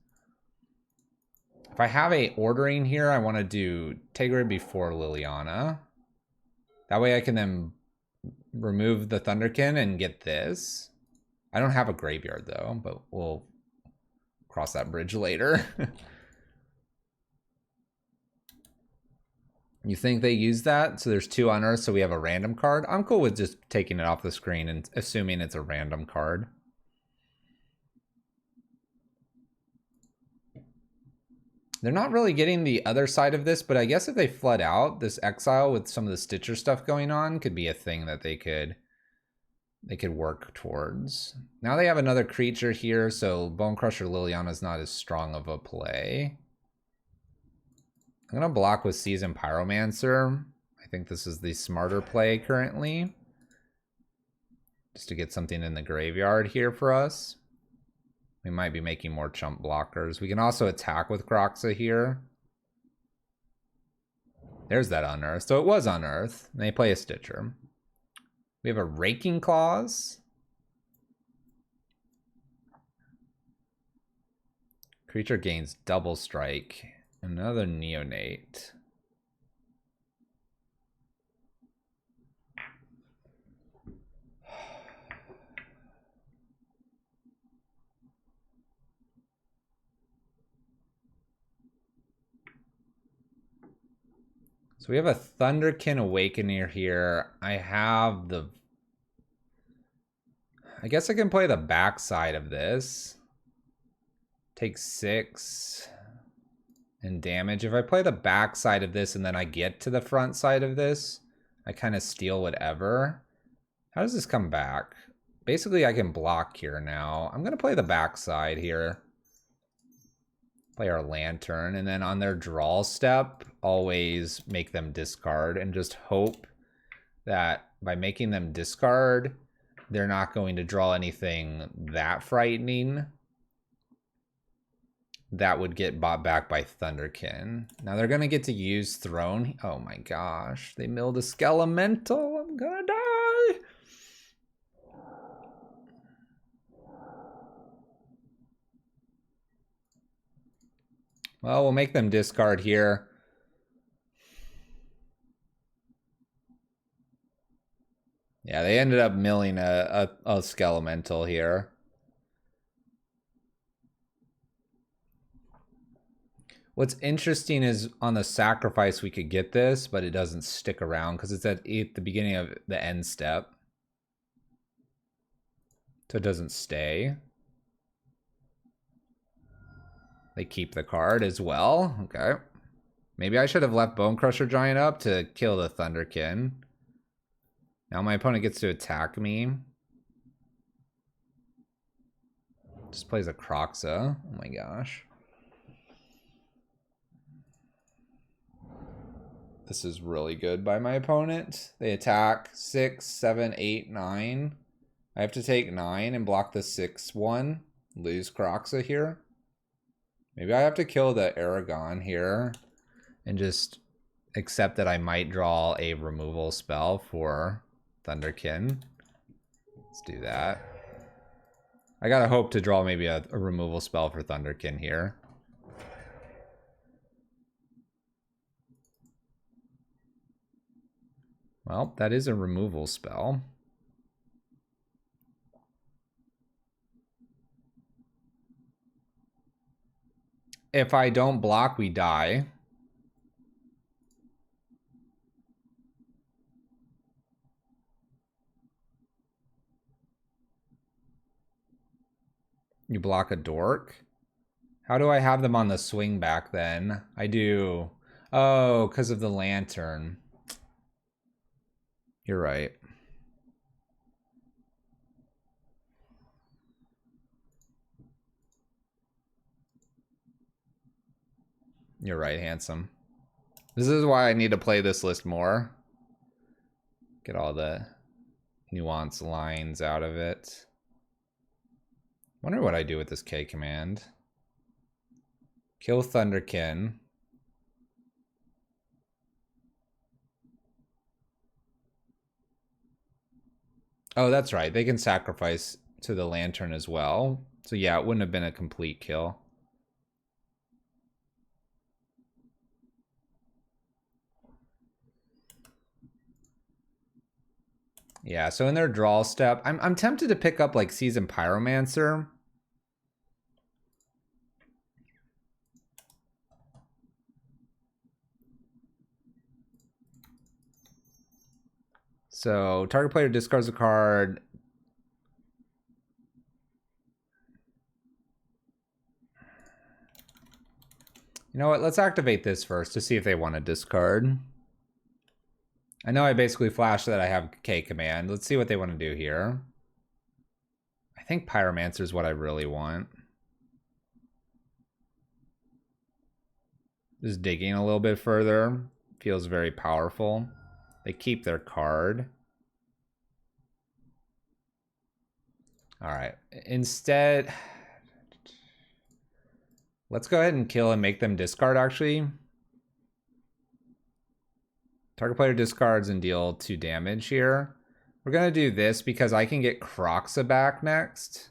If I have a ordering here, I want to do Tergrid before Liliana. That way I can then remove the Thunderkin and get this. I don't have a graveyard though, but we'll cross that bridge later. You think they use that? So there's 2 Unearths, so we have a random card. I'm cool with just taking it off the screen and assuming it's a random card. They're not really getting the other side of this, but I guess if they flood out, this exile with some of the Stitcher stuff going on could be a thing that they could work towards. Now they have another creature here, so Bone Crusher Liliana is not as strong of a play. I'm going to block with Seasoned Pyromancer. I think this is the smarter play currently. Just to get something in the graveyard here for us. We might be making more chump blockers. We can also attack with Kroxa here. There's that Unearth. So it was Unearth. And they play a Stitcher. We have a Raking Claws. Creature gains double strike. Another Neonate. So we have a Thunderkin Awakener here. I guess I can play the backside of this. Take 6 and damage. If I play the backside of this and then I get to the front side of this, I kind of steal whatever. How does this come back? Basically, I can block here now. I'm going to play the backside here. Play our Lantern, and then on their draw step, always make them discard and just hope that by making them discard, they're not going to draw anything that frightening that would get bought back by Thunderkin. Now they're going to get to use Throne. Oh my gosh, they milled a Skelemental. I'm going to die. Well, we'll make them discard here. Yeah, they ended up milling a Skelemental here. What's interesting is on the sacrifice we could get this, but it doesn't stick around because it's at the beginning of the end step. So it doesn't stay. They keep the card as well. Okay. Maybe I should have left Bone Crusher Giant up to kill the Thunderkin. Now my opponent gets to attack me. Just plays a Kroxa. Oh my gosh. This is really good by my opponent. They attack 6, 7, 8, 9. I have to take 9 and block the 6th one. Lose Kroxa here. Maybe I have to kill the Aragon here and just accept that I might draw a removal spell for Thunderkin. Let's do that. I gotta hope to draw maybe a removal spell for Thunderkin here. Well, that is a removal spell. If I don't block, we die. You block a dork? How do I have them on the swing back then? I do. Oh, because of the lantern. You're right. You're right, handsome. This is why I need to play this list more. Get all the nuance lines out of it. Wonder what I do with this K command. Kill Thunderkin. Oh, that's right. They can sacrifice to the lantern as well. So yeah, it wouldn't have been a complete kill. Yeah, so in their draw step, I'm tempted to pick up like Seasoned Pyromancer. So target player discards a card. You know what? Let's activate this first to see if they want to discard. I know I basically flashed that I have K command. Let's see what they want to do here. I think Pyromancer is what I really want. Just digging a little bit further. Feels very powerful. They keep their card. All right. Instead, let's go ahead and kill and make them discard, actually. Target player discards and deal 2 damage here. We're going to do this because I can get Kroxa back next.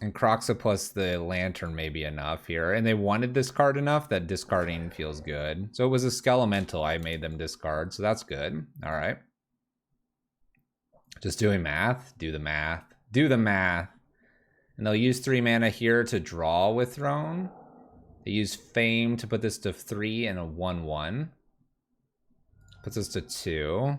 And Kroxa plus the Lantern may be enough here. And they wanted this card enough that discarding feels good. So it was a Skelemental I made them discard, so that's good. All right. Just doing math. Do the math. Do the math. And they'll use 3 mana here to draw with Throne. They use Fame to put this to 3 and a 1/1. Puts us to 2.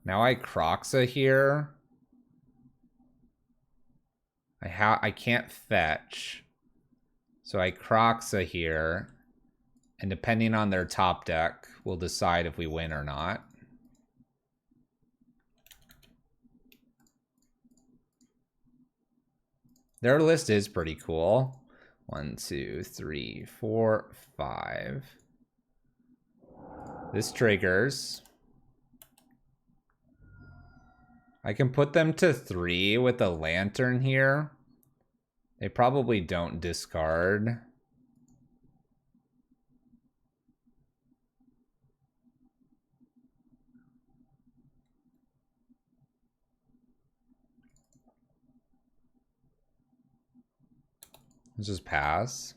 Now I Kroxa here. I can't fetch. So I Kroxa here. And depending on their top deck, we'll decide if we win or not. Their list is pretty cool. 1, 2, 3, 4, 5. This triggers. I can put them to 3 with a Lantern here. They probably don't discard. Let's just pass.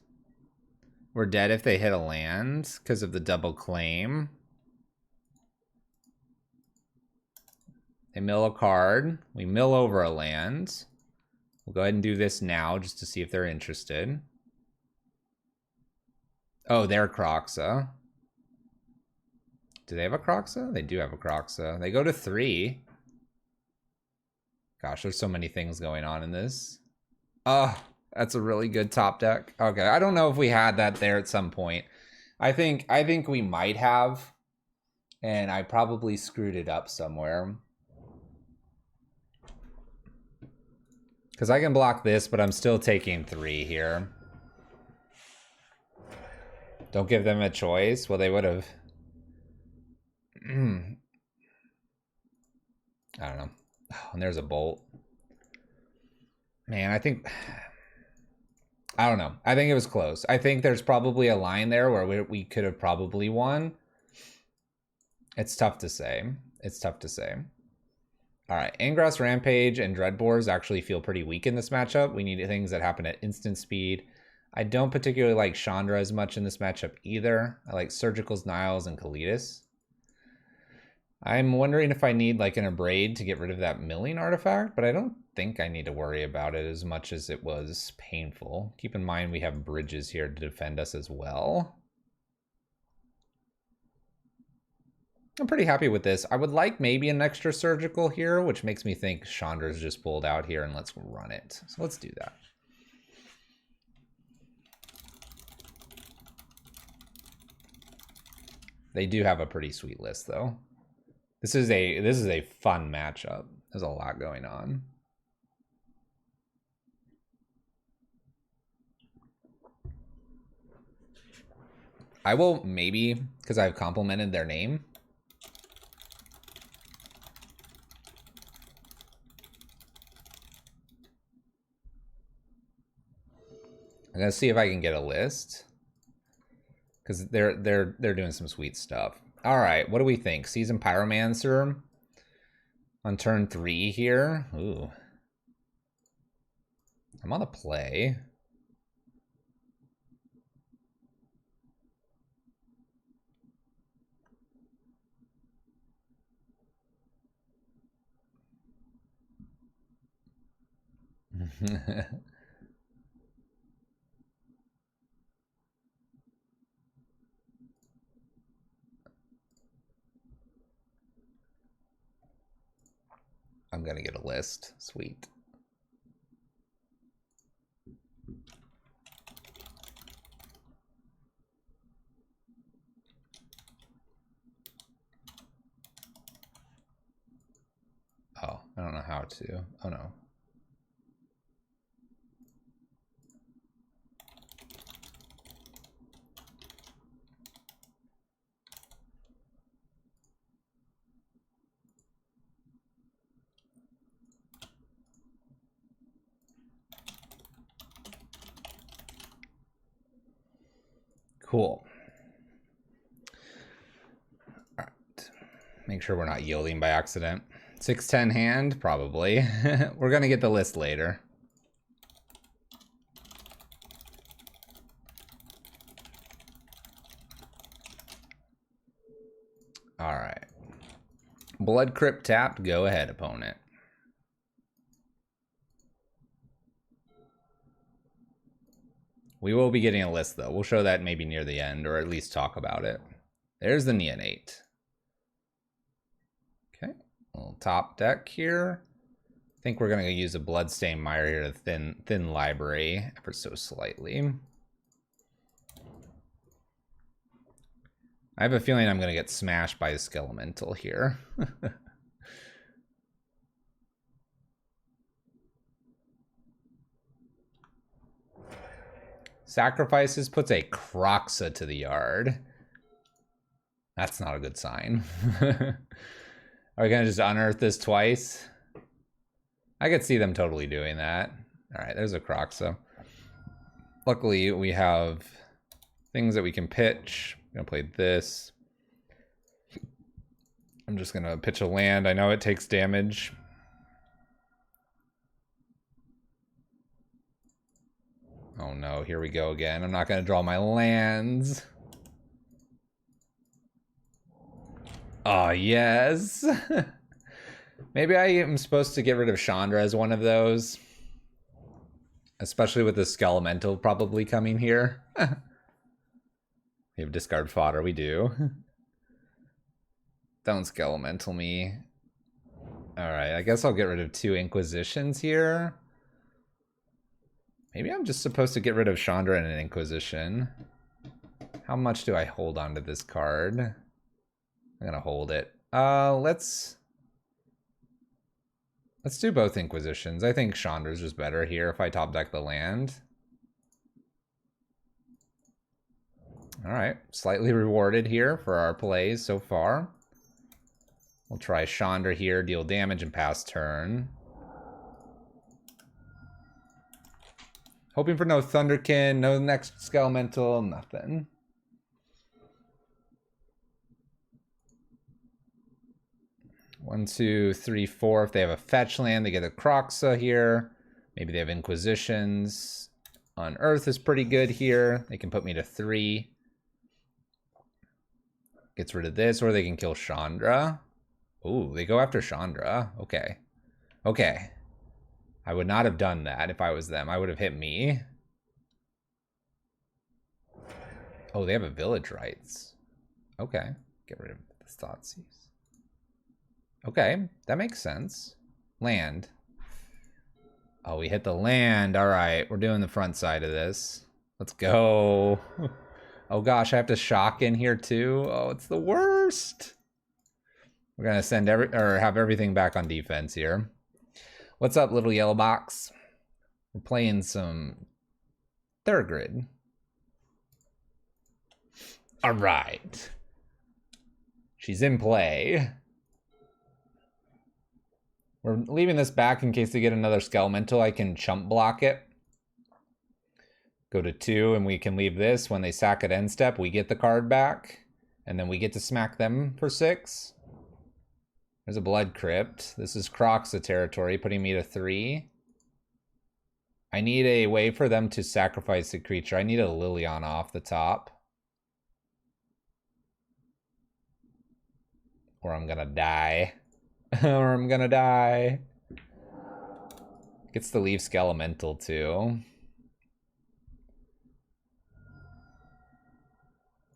We're dead if they hit a land because of the double claim. They mill a card. We mill over a land. We'll go ahead and do this now just to see if they're interested. Oh, they're Croxa. Do they have a Croxa? They do have a Croxa. They go to 3. Gosh, there's so many things going on in this. Oh, that's a really good top deck. Okay, I don't know if we had that there at some point. I think we might have, and I probably screwed it up somewhere. Because I can block this, but I'm still taking 3 here. Don't give them a choice. Well, they would have. I don't know. Oh, and there's a bolt. Man, I don't know. I think it was close. I think there's probably a line there where we could have probably won. It's tough to say. It's tough to say. All right, Ingress, Rampage, and Dreadbores actually feel pretty weak in this matchup. We need things that happen at instant speed. I don't particularly like Chandra as much in this matchup either. I like Surgicals, Niles, and Kalitas. I'm wondering if I need like an Abrade to get rid of that milling artifact, but I don't think I need to worry about it as much as it was painful. Keep in mind we have bridges here to defend us as well. I'm pretty happy with this. I would like maybe an extra surgical here, which makes me think Chandra's just pulled out here and let's run it. So let's do that. They do have a pretty sweet list though. This is a fun matchup. There's a lot going on. I will maybe, because I've complimented their name, I'm gonna see if I can get a list, because they're doing some sweet stuff. All right, what do we think? Seasoned Pyromancer on turn 3 here. Ooh, I'm on the play. I'm gonna get a list. Sweet. Oh, I don't know how to. Oh no. Cool. All right. Make sure we're not yielding by accident. 6-10 hand, probably. We're gonna get the list later. All right. Blood Crypt tapped. Go ahead, opponent. We will be getting a list, though. We'll show that maybe near the end, or at least talk about it. There's the Neonate. Okay, little top deck here. I think we're going to use a Bloodstained Mire here to thin library ever so slightly. I have a feeling I'm going to get smashed by the Skelemental here. Sacrifices, puts a Croxa to the yard. That's not a good sign. Are we gonna just unearth this twice? I could see them totally doing that. All right, there's a Croxa. Luckily, we have things that we can pitch. I'm gonna play this. I'm just gonna pitch a land. I know it takes damage. Oh no, here we go again. I'm not gonna draw my lands. Oh, yes. Maybe I am supposed to get rid of Chandra as one of those. Especially with the Skelemental probably coming here. We have discard fodder, we do. Don't Skelemental me. Alright, I guess I'll get rid of 2 Inquisitions here. Maybe I'm just supposed to get rid of Chandra and an Inquisition. How much do I hold onto this card? I'm gonna hold it. Let's do both Inquisitions. I think Chandra's just better here if I top deck the land. Alright, slightly rewarded here for our plays so far. We'll try Chandra here, deal damage and pass turn. Hoping for no Thunderkin, no next Skelemental, nothing. One, two, three, four. If they have a fetch land, they get a Kroxa here. Maybe they have Inquisitions. Unearth is pretty good here. They can put me to 3. Gets rid of this, or they can kill Chandra. Ooh, they go after Chandra. Okay. Okay. I would not have done that if I was them. I would have hit me. Oh, they have a Village Rites. Okay. Get rid of the Thoughtseize. Okay, that makes sense. Land. Oh, we hit the land. All right, we're doing the front side of this. Let's go. Oh gosh, I have to shock in here too. Oh, it's the worst. We're gonna send have everything back on defense here. What's up, little yellow box? We're playing some Tergrid. All right. She's in play. We're leaving this back in case they get another Skelemental. I can chump block it. Go to 2, and we can leave this. When they sack at end step, we get the card back. And then we get to smack them for 6. There's a Blood Crypt. This is Kroxa territory, putting me to 3. I need a way for them to sacrifice a creature. I need a Liliana off the top. Or I'm gonna die. Or I'm gonna die. Gets to leave Skelemental too.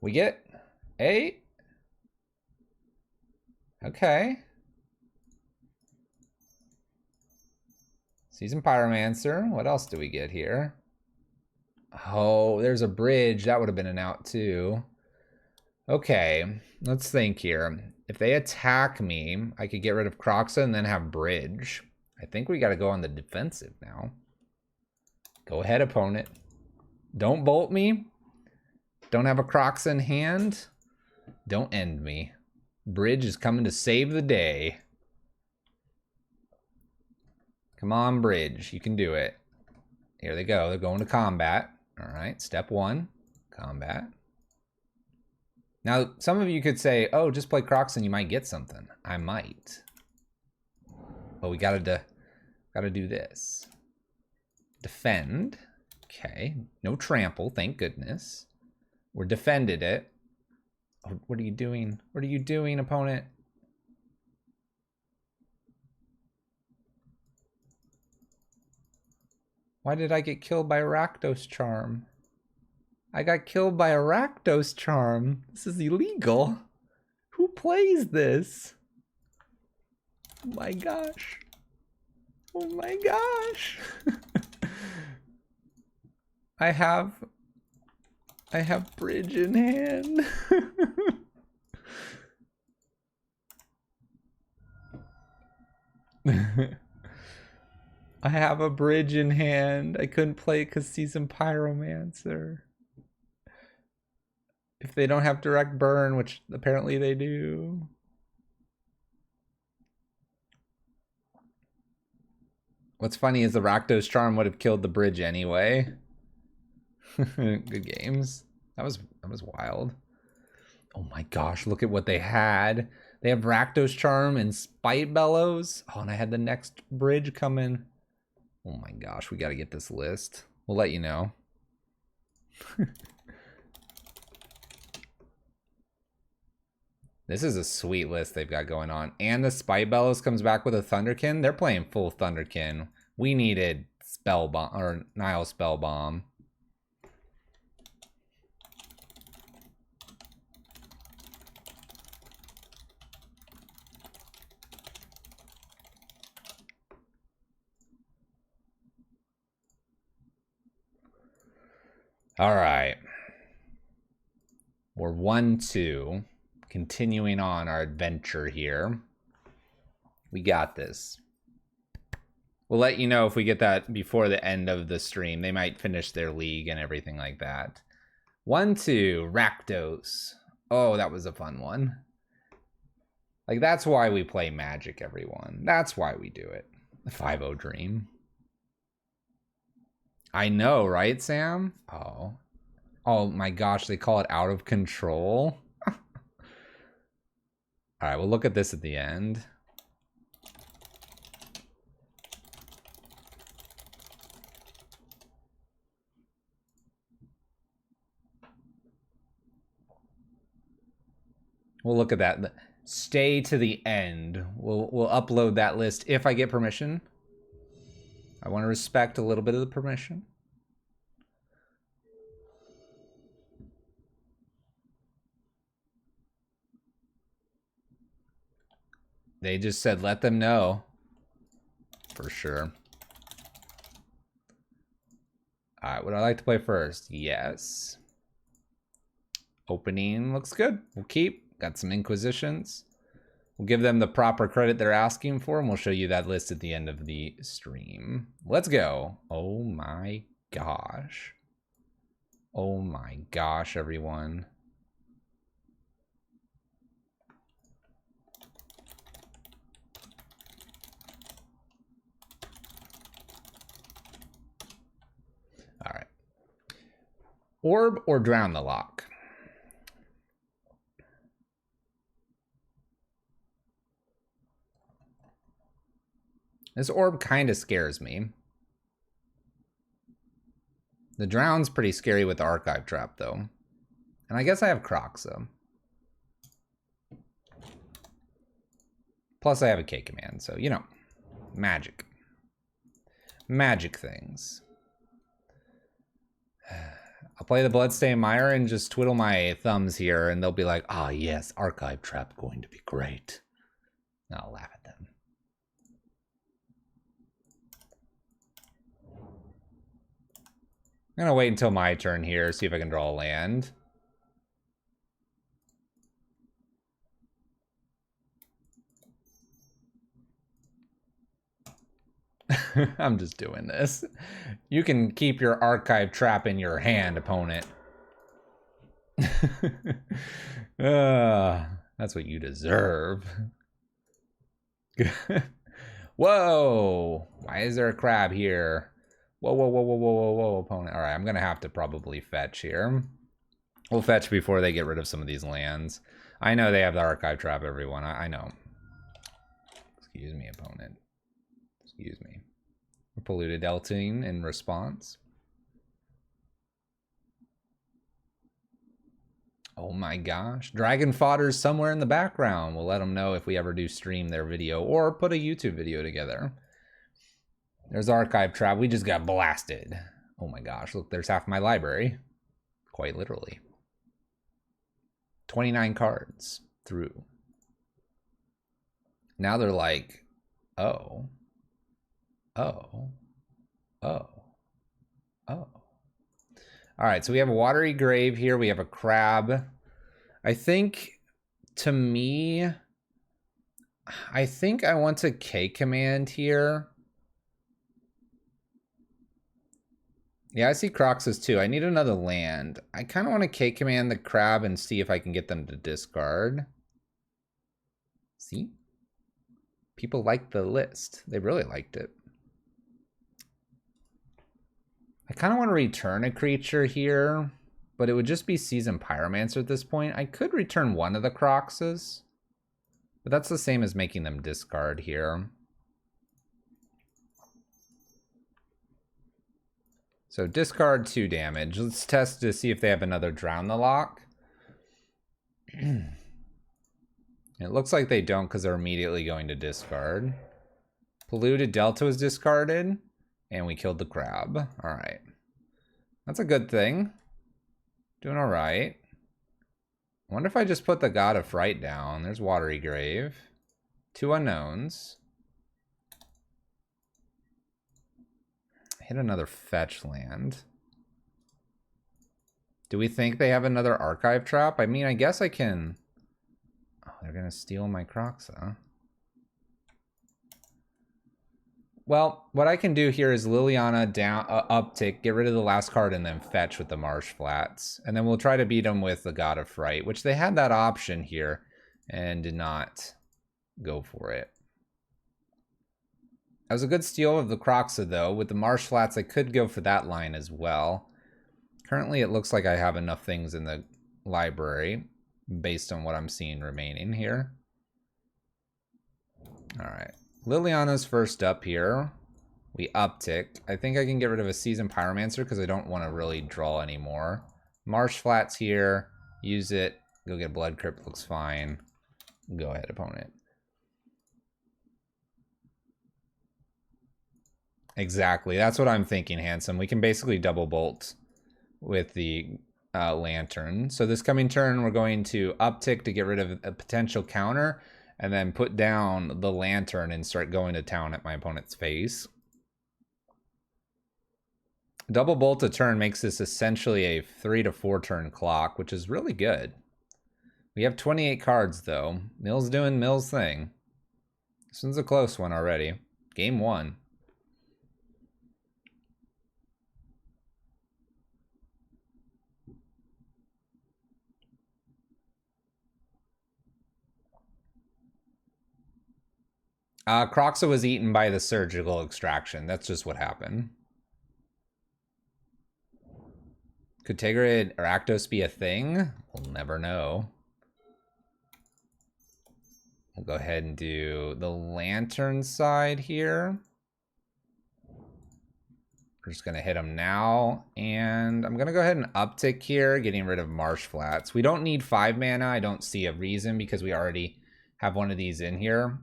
We get 8. Okay. Seasoned Pyromancer. What else do we get here? Oh, there's a bridge. That would have been an out too. Okay, let's think here. If they attack me, I could get rid of Kroxa and then have bridge. I think we got to go on the defensive now. Go ahead, opponent. Don't bolt me. Don't have a Kroxa in hand. Don't end me. Bridge is coming to save the day. Come on, Bridge. You can do it. Here they go. They're going to combat. All right, step 1, combat. Now, some of you could say, oh, just play Kroxa and you might get something. I might. But we gotta do this. Defend. Okay. No trample, thank goodness. We're defended it. Oh, what are you doing? What are you doing, opponent? Why did I get killed by a Rakdos charm? I got killed by a Rakdos charm. This is illegal. Who plays this? Oh my gosh. Oh my gosh. I have bridge in hand. I have a bridge in hand. I couldn't play it because Seasoned Pyromancer. If they don't have direct burn, which apparently they do. What's funny is the Rakdos charm would have killed the bridge anyway. Good games. That was wild. Oh my gosh, look at what they had. They have Rakdos charm and Spite Bellows. Oh, and I had the next bridge coming. Oh my gosh, we got to get this list. We'll let you know. This is a sweet list they've got going on. And the Spybellows comes back with a Thunderkin. They're playing full Thunderkin. We needed Spell Bomb or Nile Spell Bomb. All right. We're 1-2. Continuing on our adventure here. We got this. We'll let you know if we get that before the end of the stream. They might finish their league and everything like that. 1-2, Rakdos. Oh, that was a fun one. Like, that's why we play Magic, everyone. That's why we do it. The 5-0 Dream. I know, right, Sam? Oh. Oh my gosh, they call it Out of Control. All right, we'll look at this at the end. We'll look at that. Stay to the end. We'll upload that list if I get permission. I want to respect a little bit of the permission. They just said, let them know. For sure. All right, would I like to play first? Yes. Opening looks good. We'll keep. Got some Inquisitions. We'll give them the proper credit they're asking for, and we'll show you that list at the end of the stream. Let's go. Oh my gosh. Oh my gosh, everyone. All right. Orb or Drown the Lock? This orb kind of scares me. The Drown's pretty scary with the Archive Trap, though. And I guess I have Croxa. Plus I have a K command, so, you know, magic. Magic things. I'll play the Bloodstained Mire and just twiddle my thumbs here, and they'll be like, ah, yes, Archive Trap going to be great. And I'll laugh at them. I'm gonna wait until my turn here, see if I can draw a land. I'm just doing this. You can keep your Archive Trap in your hand, opponent. That's what you deserve. Whoa! Why is there a crab here? Whoa, whoa, whoa, whoa, whoa, whoa, whoa, opponent. All right, I'm gonna have to probably fetch here. We'll fetch before they get rid of some of these lands. I know they have the Archive Trap, everyone. I know. Excuse me, opponent. Excuse me. Polluted Elting in response. Oh my gosh. Dragon Fodder's somewhere in the background. We'll let them know if we ever do stream their video or put a YouTube video together. There's Archive Trap. We just got blasted. Oh my gosh. Look, there's half my library. Quite literally. 29 cards through. Now they're like, oh. Oh. Oh. Oh. All right, so we have a Watery Grave here. We have a Crab. I think, to me, I think I want a K command here. Yeah, I see Croxus too. I need another land. I kind of want to K command the Crab and see if I can get them to discard. See? People liked the list. They really liked it. I kind of want to return a creature here, but it would just be Seasoned Pyromancer at this point. I could return one of the Croxes, but that's the same as making them discard here. So discard 2 damage. Let's test to see if they have another Drown the Lock. It looks like they don't because they're immediately going to discard. Polluted Delta was discarded, and we killed the crab. All right. That's a good thing. Doing all right. I wonder if I just put the God of Fright down. There's Watery Grave. 2 unknowns. Hit another fetch land. Do we think they have another archive trap? I mean, I guess I can... Oh, they're gonna steal my Kroxa. Well, what I can do here is Liliana down, uptick, get rid of the last card, and then fetch with the Marsh Flats. And then we'll try to beat them with the God of Fright, which they had that option here and did not go for it. That was a good steal of the Kroxa, though. With the Marsh Flats, I could go for that line as well. Currently, it looks like I have enough things in the library based on what I'm seeing remaining here. All right. Liliana's first up here. We uptick. I think I can get rid of a Seasoned Pyromancer because I don't want to really draw anymore. Marsh Flats here. Use it. Go get Blood Crypt. Looks fine. Go ahead, opponent. Exactly. That's what I'm thinking, Handsome. We can basically double bolt with the Lantern. So this coming turn, we're going to uptick to get rid of a potential counter, and then put down the Lantern and start going to town at my opponent's face. Double bolt a turn makes this essentially a 3 to 4 turn clock, which is really good. We have 28 cards, though. Mill's doing Mill's thing. This one's a close one already. Game 1. Kroxa was eaten by the surgical extraction. That's just what happened. Could Tergrid or Rakdos be a thing? We'll never know. We'll go ahead and do the Lantern side here. We're just going to hit them now. And I'm going to go ahead and uptick here, getting rid of Marsh Flats. We don't need 5 mana. I don't see a reason because we already have one of these in here.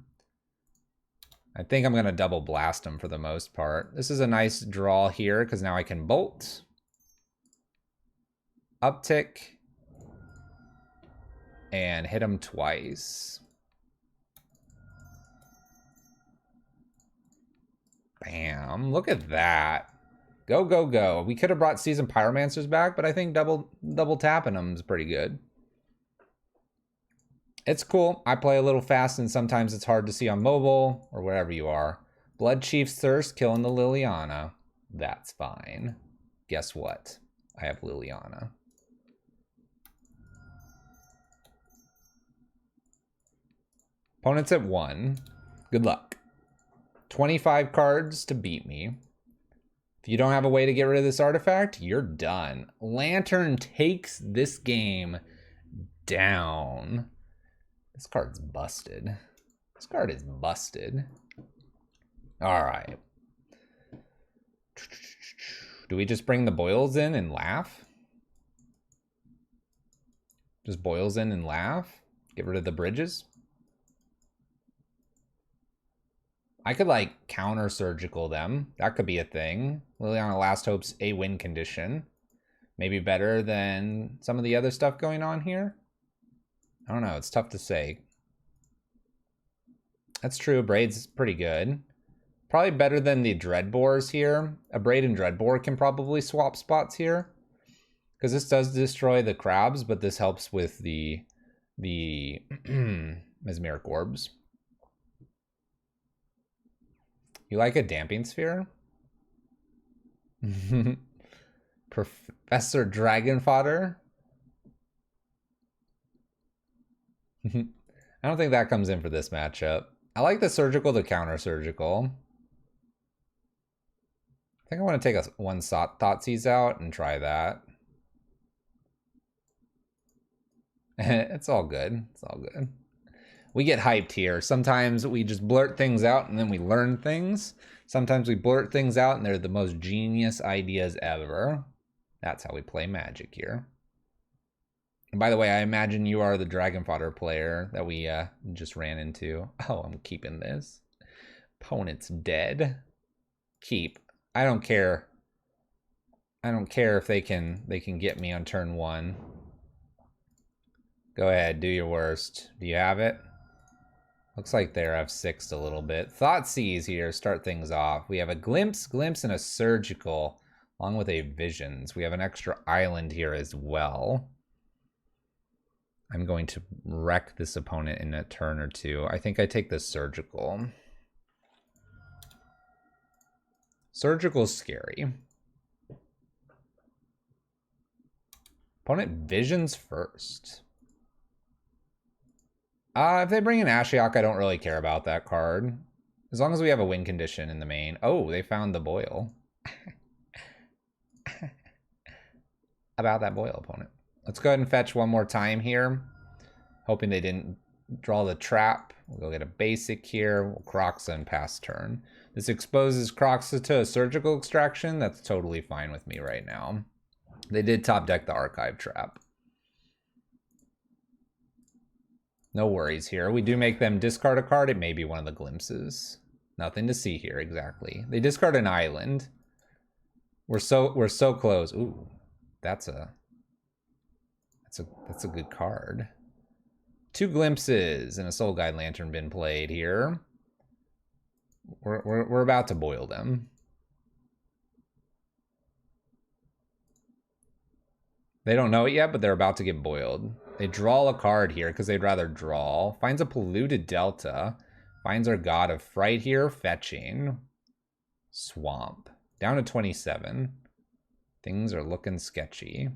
I think I'm going to double blast them for the most part. This is a nice draw here because now I can bolt. Uptick. And hit them twice. Bam. Look at that. Go, go, go. We could have brought Seasoned Pyromancers back, but I think double tapping them is pretty good. It's cool. I play a little fast and sometimes it's hard to see on mobile or wherever you are. Blood Chief's Thirst killing the Liliana. That's fine. Guess what? I have Liliana. Opponent's at 1. Good luck. 25 cards to beat me. If you don't have a way to get rid of this artifact, you're done. Lantern takes this game down. This card's busted. This card is busted. All right. Do we just bring the Boils in and laugh? Just Boils in and laugh? Get rid of the bridges? I could like counter surgical them. That could be a thing. Liliana Last Hope's a win condition. Maybe better than some of the other stuff going on here. I don't know. It's tough to say. That's true. Braid's pretty good. Probably better than the Dreadbores here. A Braid and Dreadbore can probably swap spots here. Because this does destroy the crabs, but this helps with the Mesmeric Orbs. You like a Damping Sphere? Professor Dragon Fodder? I don't think that comes in for this matchup. I like the surgical to counter surgical. I think I want to take one Thoughtseize out and try that. It's all good. It's all good. We get hyped here. Sometimes we just blurt things out and then we learn things. Sometimes we blurt things out and they're the most genius ideas ever. That's how we play Magic here. And by the way, I imagine you are the Dragon Fodder player that we just ran into. Oh, I'm keeping this. Opponent's dead. Keep. I don't care. I don't care if they can get me on turn 1. Go ahead, do your worst. Do you have it? Looks like they're F6'd a little bit. Thoughtseize here, start things off. We have a Glimpse, and a Surgical, along with a Visions. We have an extra island here as well. I'm going to wreck this opponent in a turn or two. I think I take the Surgical. Surgical's scary. Opponent Visions first. If they bring in Ashiok, I don't really care about that card. As long as we have a win condition in the main. Oh, they found the Boil. About that Boil opponent. Let's go ahead and fetch one more time here. Hoping they didn't draw the trap. We'll go get a basic here. We'll Kroxa and pass turn. This exposes Kroxa to a Surgical Extraction. That's totally fine with me right now. They did top deck the Archive trap. No worries here. We do make them discard a card. It may be one of the Glimpses. Nothing to see here exactly. They discard an island. We're so close. Ooh, that's a good card. 2 Glimpses and a Soul Guide Lantern been played here. We're about to boil them. They don't know it yet, but they're about to get boiled. They draw a card here because they'd rather draw. Finds a Polluted Delta. Finds our God of Fright here. Fetching. Swamp. Down to 27. Things are looking sketchy.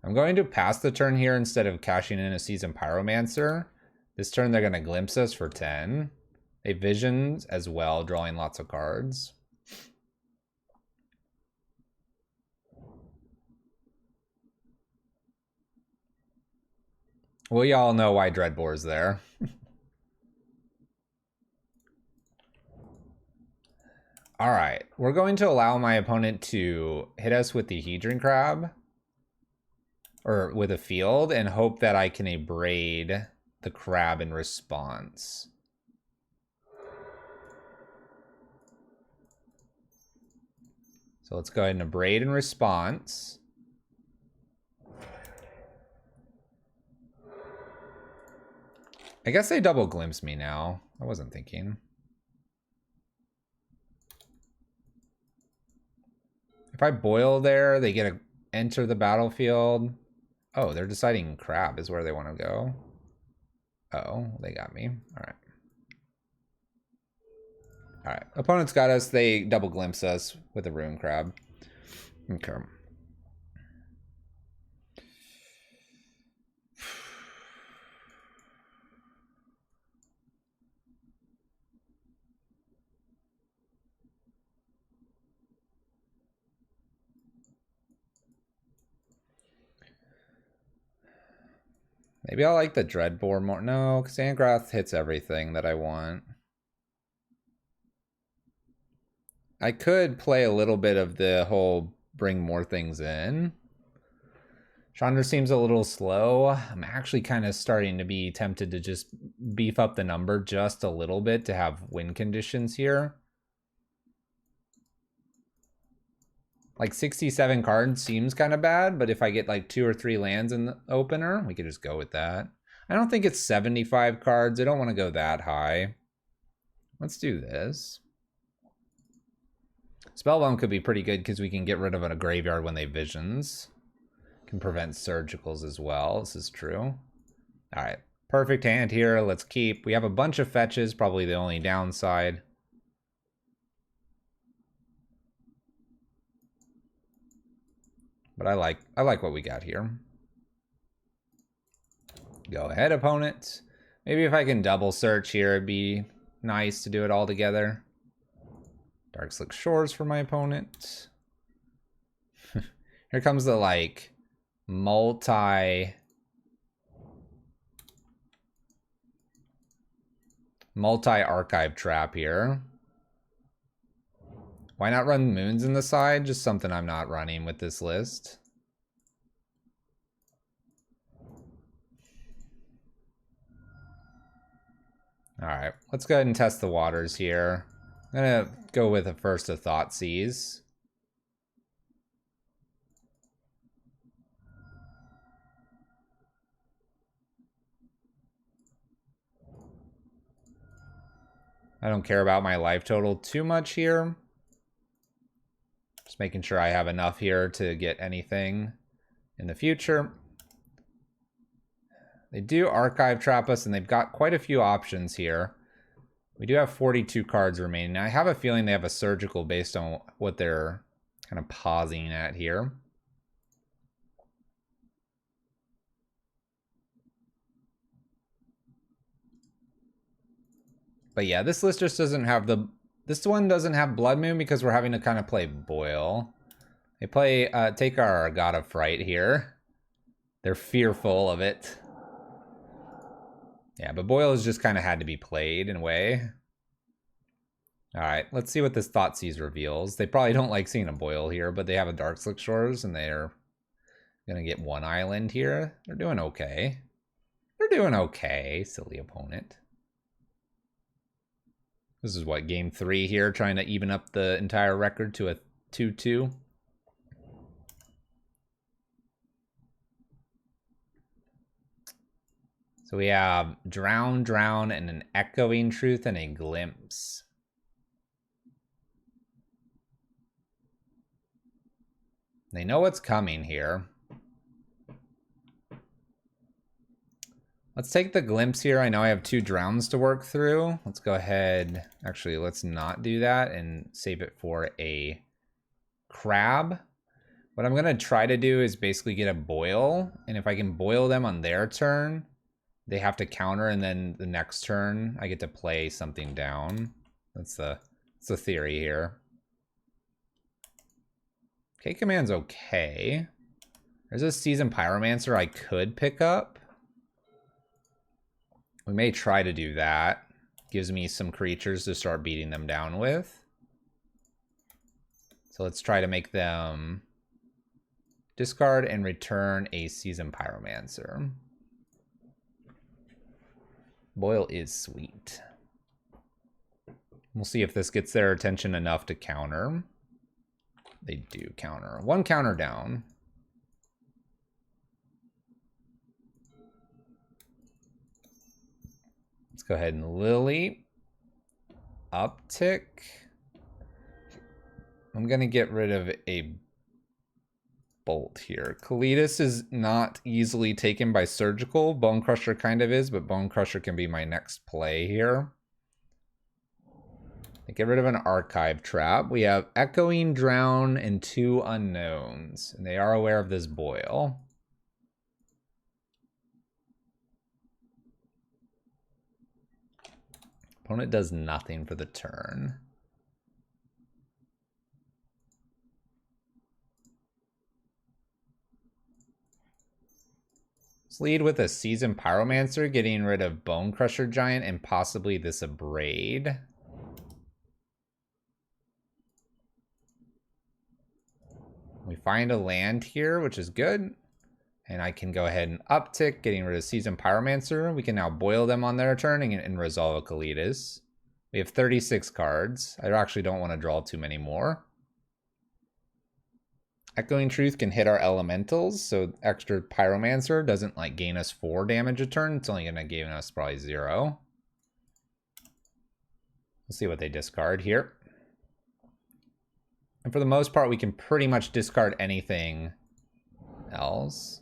I'm going to pass the turn here instead of cashing in a Seasoned Pyromancer. This turn they're going to Glimpse us for 10. They Visions as well, drawing lots of cards. Well, y'all know why Dreadbore's there. All right, we're going to allow my opponent to hit us with the Hedron Crab, or with a field, and hope that I can abrade the crab in response. So let's go ahead and abrade in response. I guess they double glimpse me now. I wasn't thinking. If I boil there, they get to enter the battlefield. Oh, they're deciding crab is where they want to go. Oh, they got me. All right. All right. Opponents got us. They double glimpse us with a Ruin Crab. Okay. Maybe I'll like the Dreadbore more. No, because Angrath hits everything that I want. I could play a little bit of the whole bring more things in. Chandra seems a little slow. I'm actually kind of starting to be tempted to just beef up the number just a little bit to have win conditions here. Like 67 cards seems kind of bad, but if I get like 2 or 3 lands in the opener, we could just go with that. I don't think it's 75 cards. I don't want to go that high. Let's do this. Spellbound could be pretty good because we can get rid of a graveyard when they Visions. Can prevent Surgicals as well. This is true. All right. Perfect hand here. Let's keep. We have a bunch of fetches, probably the only downside. But I like what we got here. Go ahead, opponent. Maybe if I can double search here, it'd be nice to do it all together. Dark Slick Shores for my opponent. Here comes the like multi multi-archive trap here. Why not run moons in the side? Just something I'm not running with this list. All right, let's go ahead and test the waters here. I'm gonna go with a first of Thoughtseize. I don't care about my life total too much here. Just making sure I have enough here to get anything in the future. They do archive trap us, and they've got quite a few options here. We do have 42 cards remaining. I have a feeling they have a surgical based on what they're kind of pausing at here. But yeah, this list just doesn't have the... This one doesn't have Blood Moon because we're having to kind of play Boil. They play, take our God of Fright here. They're fearful of it. Yeah, but Boil has just kind of had to be played in a way. Alright, let's see what this Thoughtseize reveals. They probably don't like seeing a Boil here, but they have a Darkslick Shores, and they're gonna get one island here. They're doing okay. They're doing okay, silly opponent. This is what, game 3 here, trying to even up the entire record to a 2-2. So we have Drown, and an Echoing Truth, and a Glimpse. They know what's coming here. Let's take the Glimpse here. I know I have 2 Drowns to work through. Let's go ahead. Actually, let's not do that and save it for a Crab. What I'm going to try to do is basically get a Boil. And if I can Boil them on their turn, they have to counter, and then the next turn I get to play something down. That's the theory here. K-Command's okay. There's a Seasoned Pyromancer I could pick up. We may try to do that. Gives me some creatures to start beating them down with. So let's try to make them discard and return a Seasoned Pyromancer. Boil is sweet. We'll see if this gets their attention enough to counter. They do counter. 1 counter down. Let's go ahead and Lily. Uptick. I'm going to get rid of a Bolt here. Kalitas is not easily taken by Surgical. Bone Crusher kind of is, but Bone Crusher can be my next play here. Get rid of an Archive Trap. We have Echoing, Drown, and 2 Unknowns. And they are aware of this Boil. Opponent does nothing for the turn. Let's lead with a Seasoned Pyromancer, getting rid of Bone Crusher Giant and possibly this Abrade. We find a land here, which is good. And I can go ahead and uptick, getting rid of Seasoned Pyromancer. We can now Boil them on their turn and resolve a Kalitas. We have 36 cards. I actually don't want to draw too many more. Echoing Truth can hit our elementals, so extra Pyromancer doesn't like gain us 4 damage a turn. It's only going to gain us probably 0. Let's see what they discard here. And for the most part, we can pretty much discard anything else.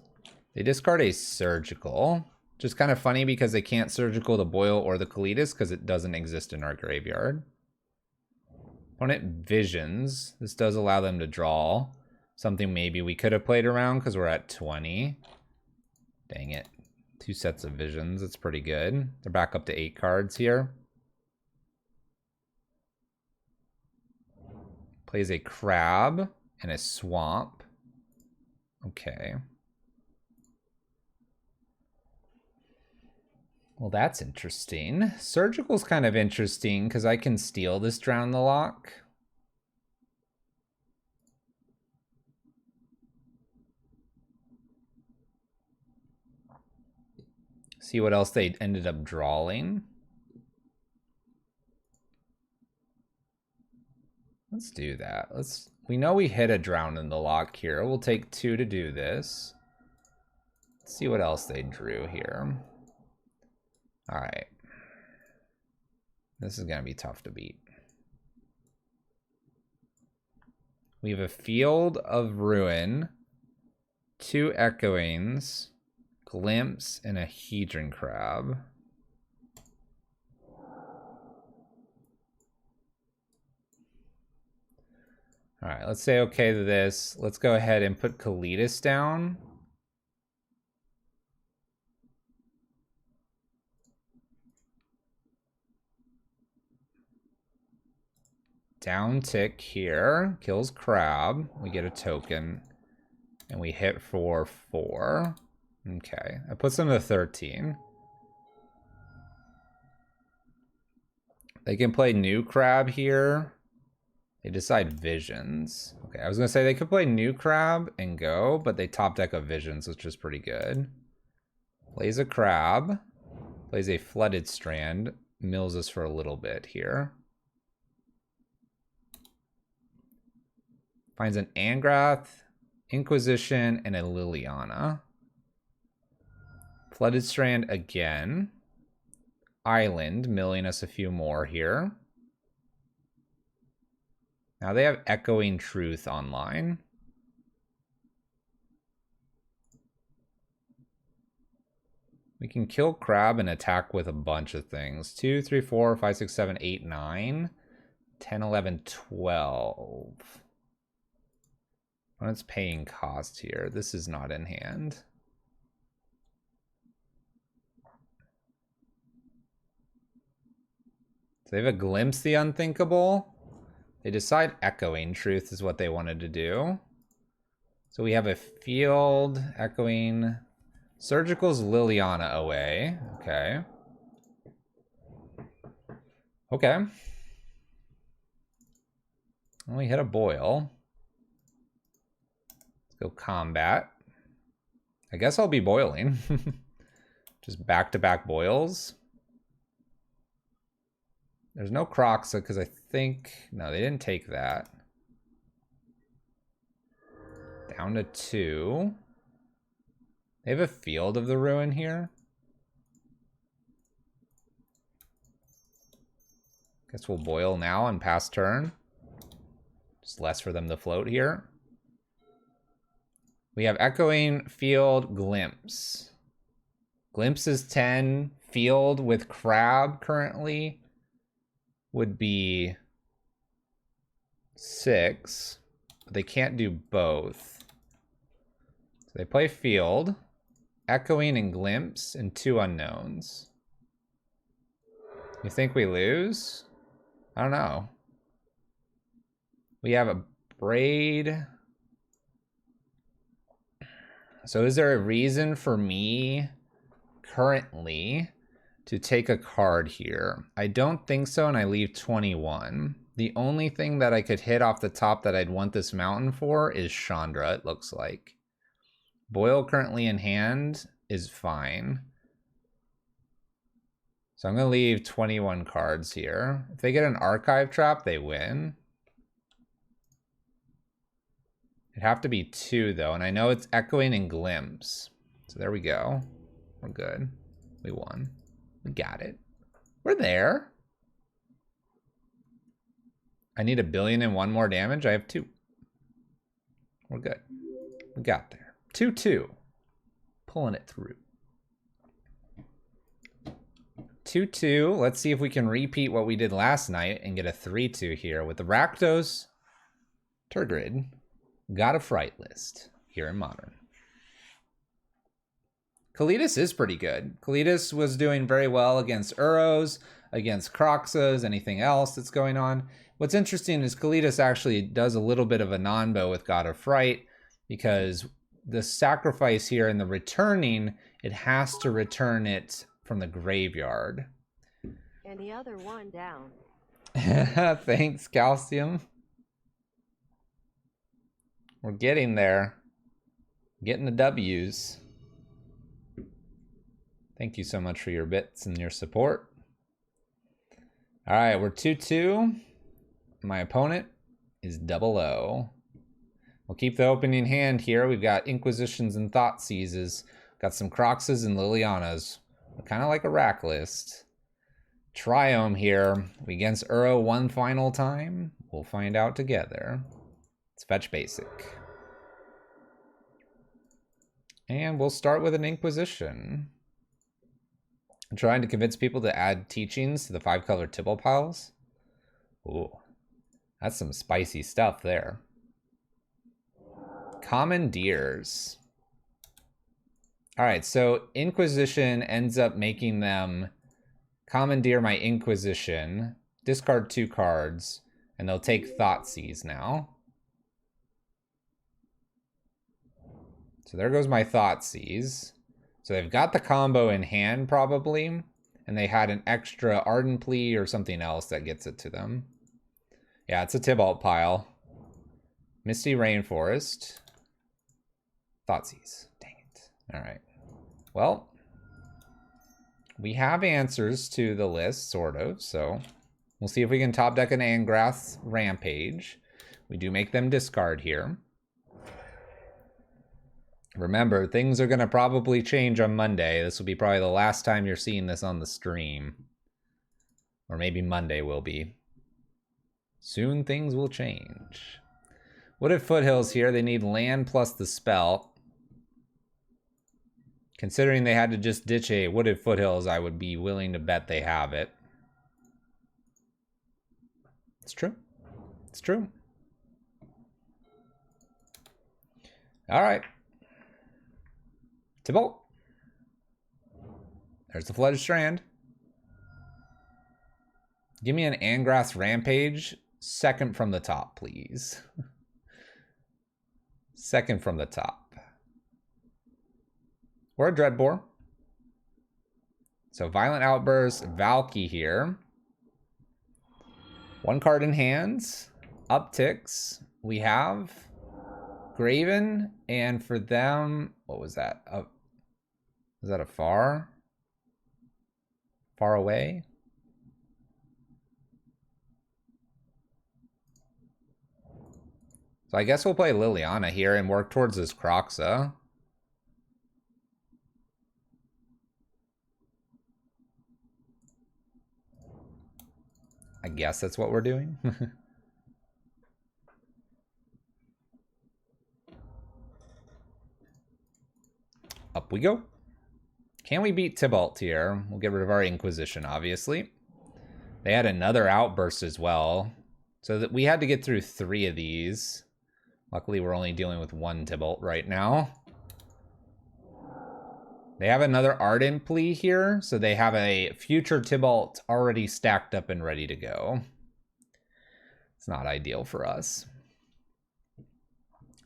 They discard a Surgical, which is kind of funny because they can't Surgical the Boil or the Kalitas because it doesn't exist in our graveyard. Opponent Visions. This does allow them to draw. Something maybe we could have played around because we're at 20. Dang it. 2 sets of Visions. That's pretty good. They're back up to 8 cards here. Plays a Crab and a Swamp. Okay. Well, that's interesting. Surgical's kind of interesting because I can steal this Drown the Lock. See what else they ended up drawing. Let's do that. We know we hit a Drown in the Lock here. We'll take 2 to do this. Let's see what else they drew here. All right. This is going to be tough to beat. We have a Field of Ruin, 2 Echoings, Glimpse, and a Hedron Crab. All right, let's say okay to this. Let's go ahead and put Kalitas down. Down tick here, kills Crab. We get a token, and we hit for 4. Okay, that puts them to 13. They can play new Crab here. They decide Visions. Okay, I was gonna say they could play new Crab and go, but they top deck a Visions, which is pretty good. Plays a Crab, plays a Flooded Strand, mills us for a little bit here. Finds an Angrath, Inquisition, and a Liliana. Flooded Strand again. Island, milling us a few more here. Now they have Echoing Truth online. We can kill Crab and attack with a bunch of things. 2, 3, 4, 5, 6, 7, 8, 9, 10, 11, 12. When it's paying cost here, this is not in hand. So they have a Glimpse the Unthinkable. They decide Echoing Truth is what they wanted to do. So we have a Field, Echoing, Surgical's Liliana away. Okay. Okay. Well, we hit a Boil. Let's go Combat. I guess I'll be boiling. Just back-to-back boils. There's no Croxa because I think... No, they didn't take that. Down to 2. They have a Field of the Ruin here. Guess we'll boil now and pass turn. Just less for them to float here. We have Echoing, Field, Glimpse. Glimpse is 10. Field with Crab currently would be 6. But they can't do both. So they play Field, Echoing, and Glimpse, and 2 unknowns. You think we lose? I don't know. We have a Braid. So is there a reason for me currently to take a card here? I don't think so, and I leave 21. The only thing that I could hit off the top that I'd want this mountain for is Chandra, it looks like. Boil currently in hand is fine. So I'm going to leave 21 cards here. If they get an Archive Trap, they win. It'd have to be 2, though, and I know it's Echoing and Glimpse. So there we go. We're good. We won. We got it. We're there. I need 1,000,000,001 more damage. I have 2. We're good. We got there. 2-2. Pulling it through. 2-2. Let's see if we can repeat what we did last night and get a 3-2 here with the Rakdos, Tergrid, God of Fright list here in Modern. Kalitas is pretty good. Kalitas was doing very well against Uros, against Croxas, anything else that's going on. What's interesting is Kalitas actually does a little bit of a non-bow with God of Fright because the sacrifice here and the returning, it has to return it from the graveyard. And the other one down. Thanks, Calcium. We're getting there. Getting the W's. Thank you so much for your bits and your support. All right, we're 2-2. My opponent is 0-0. We'll keep the opening hand here. We've got Inquisitions and Thoughtseizes. Got some Croxes and Lilianas. Kind of like a rack list. Triome here. We against Uro one final time. We'll find out together. Let's fetch basic. And we'll start with an Inquisition. I'm trying to convince people to add teachings to the 5-color Tibalt piles. Ooh, that's some spicy stuff there. Commandeers. All right, so Inquisition ends up making them commandeer my Inquisition, discard 2 cards, and they'll take Thoughtseize now. So there goes my Thoughtseize. So they've got the combo in hand probably, and they had an extra Ardent Plea or something else that gets it to them. Yeah, it's a Tibalt pile. Misty Rainforest. Thoughtseize. Dang it. All right. Well, we have answers to the list, sort of, so we'll see if we can top deck an Angrath's Rampage. We do make them discard here. Remember, things are going to probably change on Monday. This will be probably the last time you're seeing this on the stream. Or maybe Monday will be. Soon things will change. Wooded Foothills here. They need land plus the spell. Considering they had to just ditch a Wooded Foothills, I would be willing to bet they have it. It's true. It's true. All right. Tibalt. There's the Flooded Strand. Give me an Angrath's Rampage. Second from the top, please. Second from the top. Or a Dreadbore. So Violent Outburst, Valky here. 1 card in hands. Upticks. We have Graven, and for them, what was that? Was that a far? Far away? So I guess we'll play Liliana here and work towards this Croxa. I guess that's what we're doing. Up we go. Can we beat Tibalt here? We'll get rid of our Inquisition, obviously. They had another Outburst as well. So that we had to get through 3 of these. Luckily, we're only dealing with 1 Tibalt right now. They have another Ardent Plea here, so they have a future Tibalt already stacked up and ready to go. It's not ideal for us.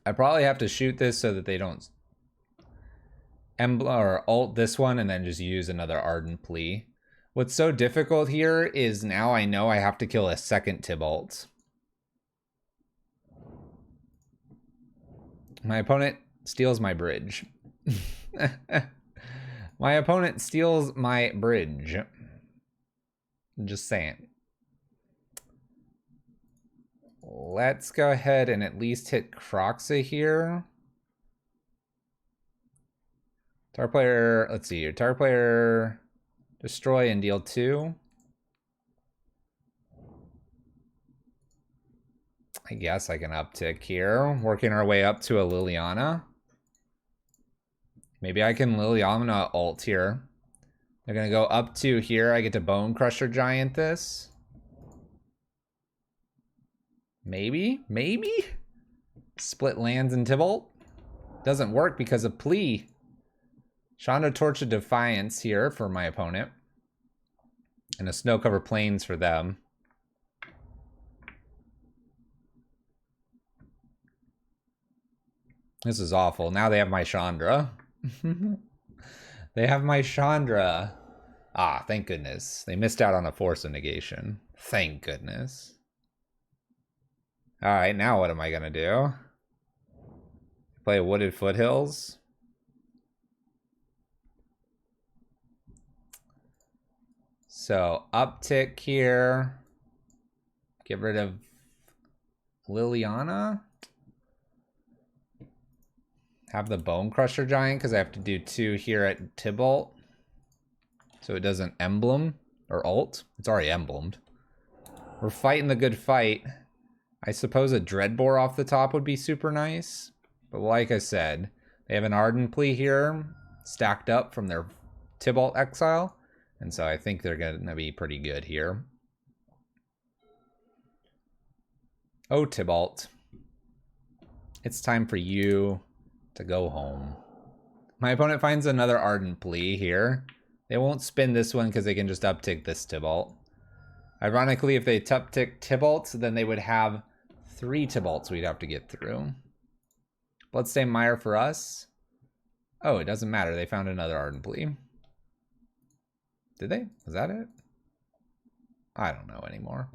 I probably have to shoot this so that they don't emblem or ult this one and then just use another Ardent Plea. What's so difficult here is now I know I have to kill a second Tibalt. My opponent steals my bridge. My opponent steals my bridge. Just saying. Let's go ahead and at least hit Croxa here. Target player, let's see here. Target player, destroy and deal 2. I guess I can uptick here. Working our way up to a Liliana. Maybe I can Liliana ult here. They're going to go up to here. I get to Bone Crusher Giant this. Maybe? Maybe? Split lands in Tibalt. Doesn't work because of Plea. Chandra Torch of Defiance here for my opponent. And a Snow Covered Plains for them. This is awful. Now they have my Chandra. They have my Chandra. Ah, thank goodness. They missed out on a force of negation. Thank goodness. Alright, now what am I gonna do? Play Wooded Foothills? So, uptick here. Get rid of Liliana. Have the Bone Crusher Giant because I have to do 2 here at Tibalt. So it doesn't emblem or ult. It's already emblemed. We're fighting the good fight. I suppose a Dreadbore off the top would be super nice. But like I said, they have an Ardent Plea here stacked up from their Tibalt exile. And so I think they're going to be pretty good here. Oh, Tibalt. It's time for you to go home. My opponent finds another Ardent Plea here. They won't spin this one because they can just uptick this Tibalt. Ironically, if they uptick Tibalt, then they would have 3 Tibalts we'd have to get through. Bloodstained Mire for us. Oh, it doesn't matter. They found another Ardent Plea. Did they? Was that it? I don't know anymore.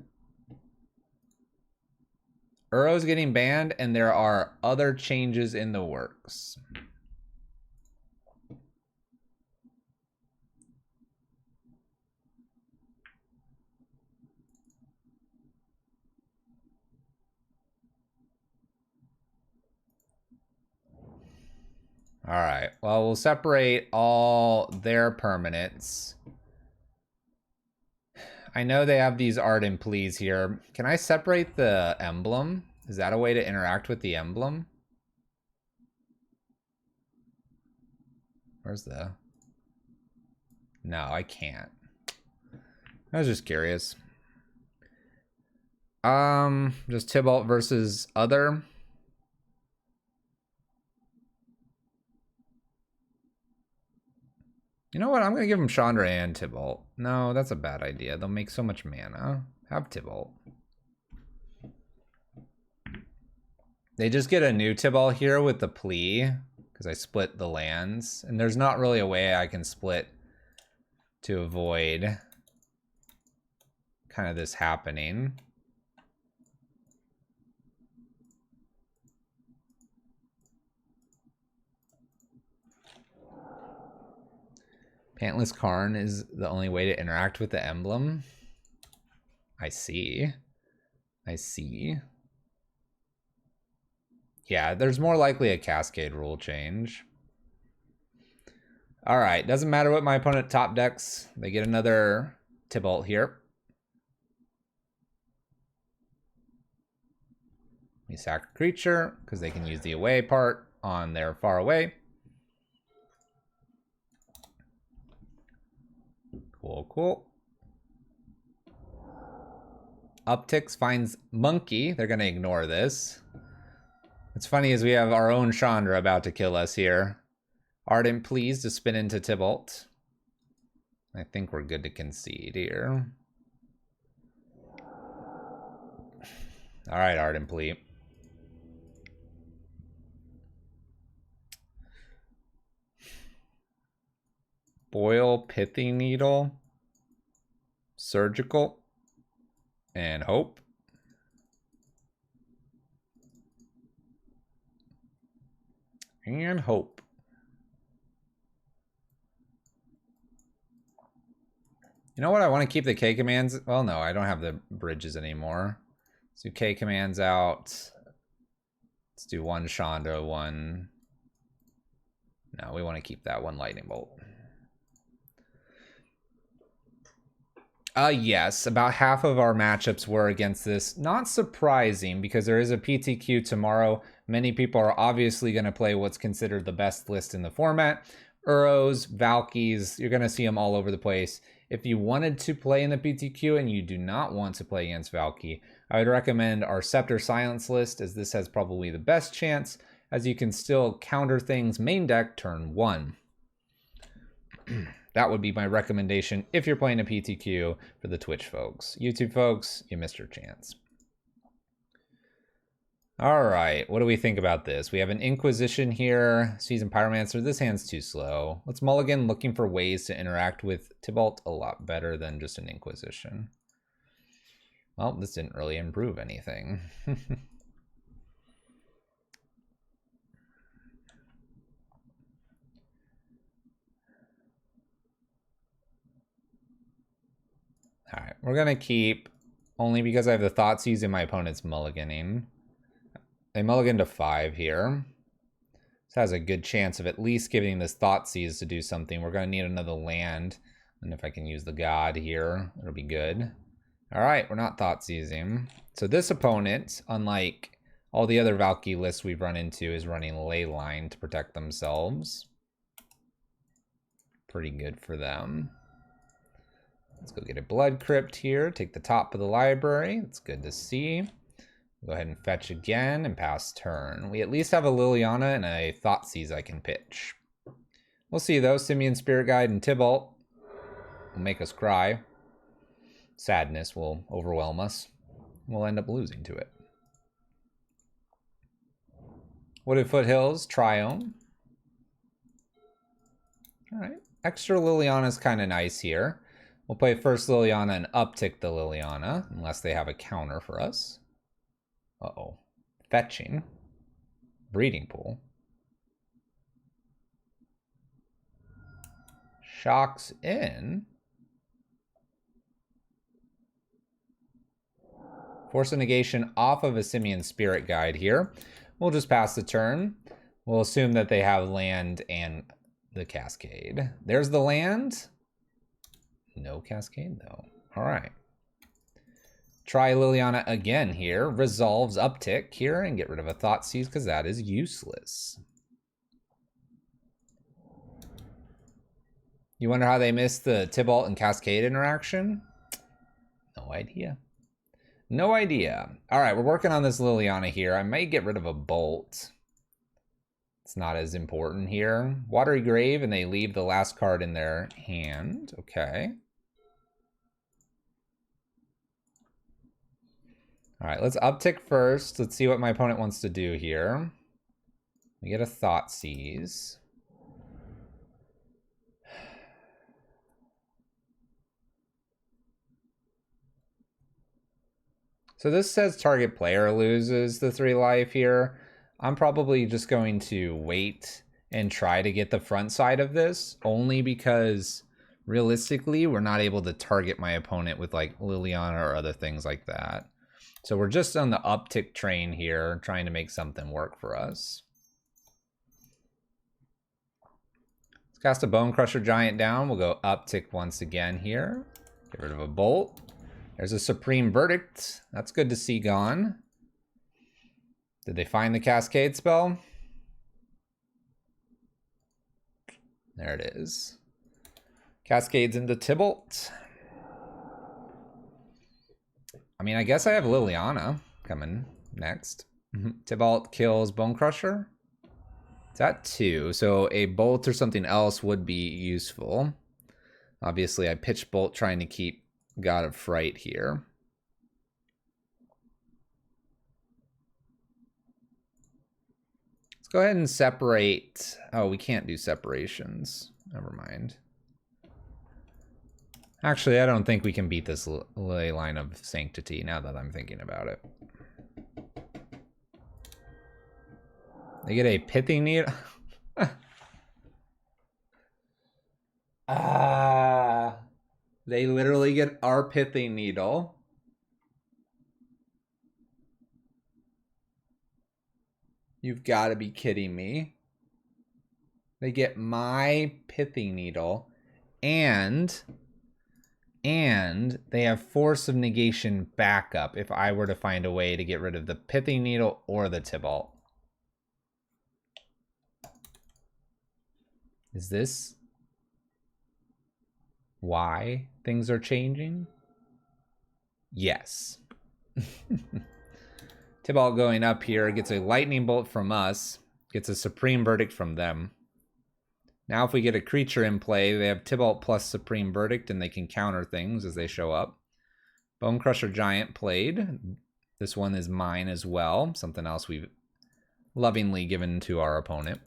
Uro's getting banned, and there are other changes in the works. All right, well, we'll separate all their permanents. I know they have these Ardent Pleas here. Can I separate the emblem? Is that a way to interact with the emblem? Where's the... No, I can't. I was just curious. Just Tibalt versus other. You know what? I'm going to give him Chandra and Tibalt. No, that's a bad idea. They'll make so much mana. Have Tibalt. They just get a new Tibalt here with the plea, because I split the lands. And there's not really a way I can split to avoid kind of this happening. Pantless Karn is the only way to interact with the emblem. I see. I see. Yeah, there's more likely a Cascade rule change. All right, doesn't matter what my opponent top decks. They get another Tibalt here. We sack a creature because they can use the away part on their far away. Cool, cool. Upticks finds Monkey. They're going to ignore this. What's funny is we have our own Chandra about to kill us here. Ardent Pleas to spin into Tibalt. I think we're good to concede here. All right, Ardent Plea. Boil, Pithing Needle, Surgical, and Hope. And Hope. You know what? I want to keep the K commands. Well, no, I don't have the bridges anymore. Let's do K commands out. Let's do one Chandra, one. No, we want to keep that one Lightning Bolt. Yes, about half of our matchups were against this. Not surprising because there is a PTQ tomorrow. Many people are obviously going to play what's considered the best list in the format. Uros, Valkyries, you're going to see them all over the place. If you wanted to play in the PTQ and you do not want to play against Valky, I would recommend our Scepter Silence list, as this has probably the best chance, as you can still counter things main deck turn 1. That would be my recommendation if you're playing a PTQ for the Twitch folks. YouTube folks, you missed your chance. All right, what do we think about this? We have an Inquisition here, Seasoned Pyromancer. This hand's too slow. Let's mulligan, looking for ways to interact with Tibalt a lot better than just an Inquisition. Well, this didn't really improve anything. All right, we're gonna keep, only because I have the Thoughtseize in my opponent's mulliganing. They mulligan to 5 here. This has a good chance of at least giving this Thoughtseize to do something. We're going to need another land. And if I can use the God here, it'll be good. All right, we're not Thoughtseizing. So this opponent, unlike all the other Valky lists we've run into, is running Leyline to protect themselves. Pretty good for them. Let's go get a Blood Crypt here. Take the top of the library. That's good to see. Go ahead and fetch again and pass turn. We at least have a Liliana and a Thoughtseize I can pitch. We'll see though. Simian Spirit Guide and Tibalt will make us cry. Sadness will overwhelm us. We'll end up losing to it. Wooded Foothills, Triome. All right. Extra Liliana is kind of nice here. We'll play first Liliana and uptick the Liliana, unless they have a counter for us. Uh-oh. Fetching. Breeding Pool. Shocks in. Force a negation off of a Simian Spirit Guide here. We'll just pass the turn. We'll assume that they have land and the Cascade. There's the land. No Cascade though. All right. Try Liliana again here. Resolves uptick here and get rid of a Thoughtseize because that is useless. You wonder how they missed the Tibalt and Cascade interaction? No idea. No idea. All right, we're working on this Liliana here. I might get rid of a Bolt. It's not as important here. Watery Grave, and they leave the last card in their hand. Okay. All right, let's uptick first. Let's see what my opponent wants to do here. We get a Thoughtseize. So this says target player loses the 3 life here. I'm probably just going to wait and try to get the front side of this, only because realistically, we're not able to target my opponent with like Liliana or other things like that. So we're just on the uptick train here, trying to make something work for us. Let's cast a Bone Crusher Giant down. We'll go uptick once again here. Get rid of a Bolt. There's a Supreme Verdict. That's good to see gone. Did they find the Cascade spell? There it is. Cascades into Tibalt. I mean, I guess I have Liliana coming next. Tibalt kills Bone Crusher. It's at 2, so a Bolt or something else would be useful. Obviously, I pitched Bolt trying to keep God of Fright here. Let's go ahead and separate. Oh, we can't do separations. Never mind. Actually, I don't think we can beat this Leyline of Sanctity now that I'm thinking about it. They get a Pithing Needle. They literally get our Pithing Needle. You've got to be kidding me. They get my Pithing Needle and they have Force of Negation backup if I were to find a way to get rid of the Pithing Needle or the Tibalt. Is this why things are changing? Yes. Tibalt going up here gets a Lightning Bolt from us, gets a Supreme Verdict from them. Now if we get a creature in play, they have Tibalt plus Supreme Verdict and they can counter things as they show up. Bone Crusher Giant played. This one is mine as well. Something else we've lovingly given to our opponent.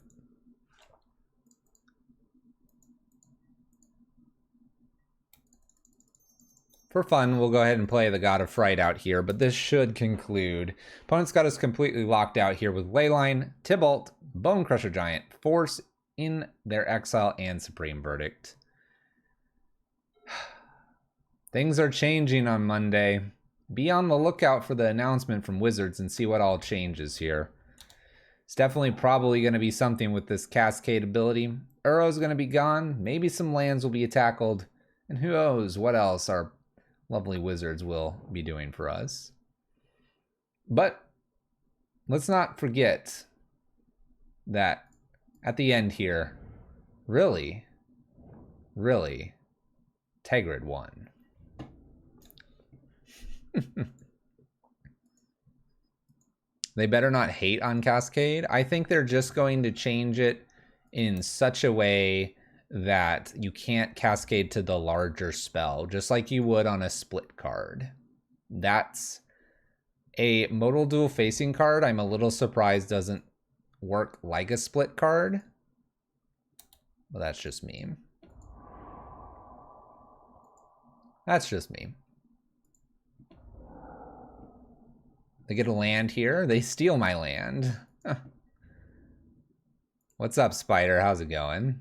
For fun, we'll go ahead and play the God of Fright out here, but this should conclude. Opponent's got us completely locked out here with Leyline, Tibalt, Bone Crusher Giant, Force in their exile, and Supreme Verdict. Things are changing on Monday. Be on the lookout for the announcement from Wizards and see what all changes here. It's definitely probably going to be something with this Cascade ability. Uro's going to be gone. Maybe some lands will be tackled. And who knows what else our lovely Wizards will be doing for us. But let's not forget that at the end here, really, Tergrid won. They better not hate on Cascade. I think they're just going to change it in such a way that you can't cascade to the larger spell, just like you would on a split card. That's a modal dual facing card. I'm a little surprised doesn't work like a split card. Well, that's just me. That's just me. They get a land here. They steal my land. What's up, Spider? How's it going?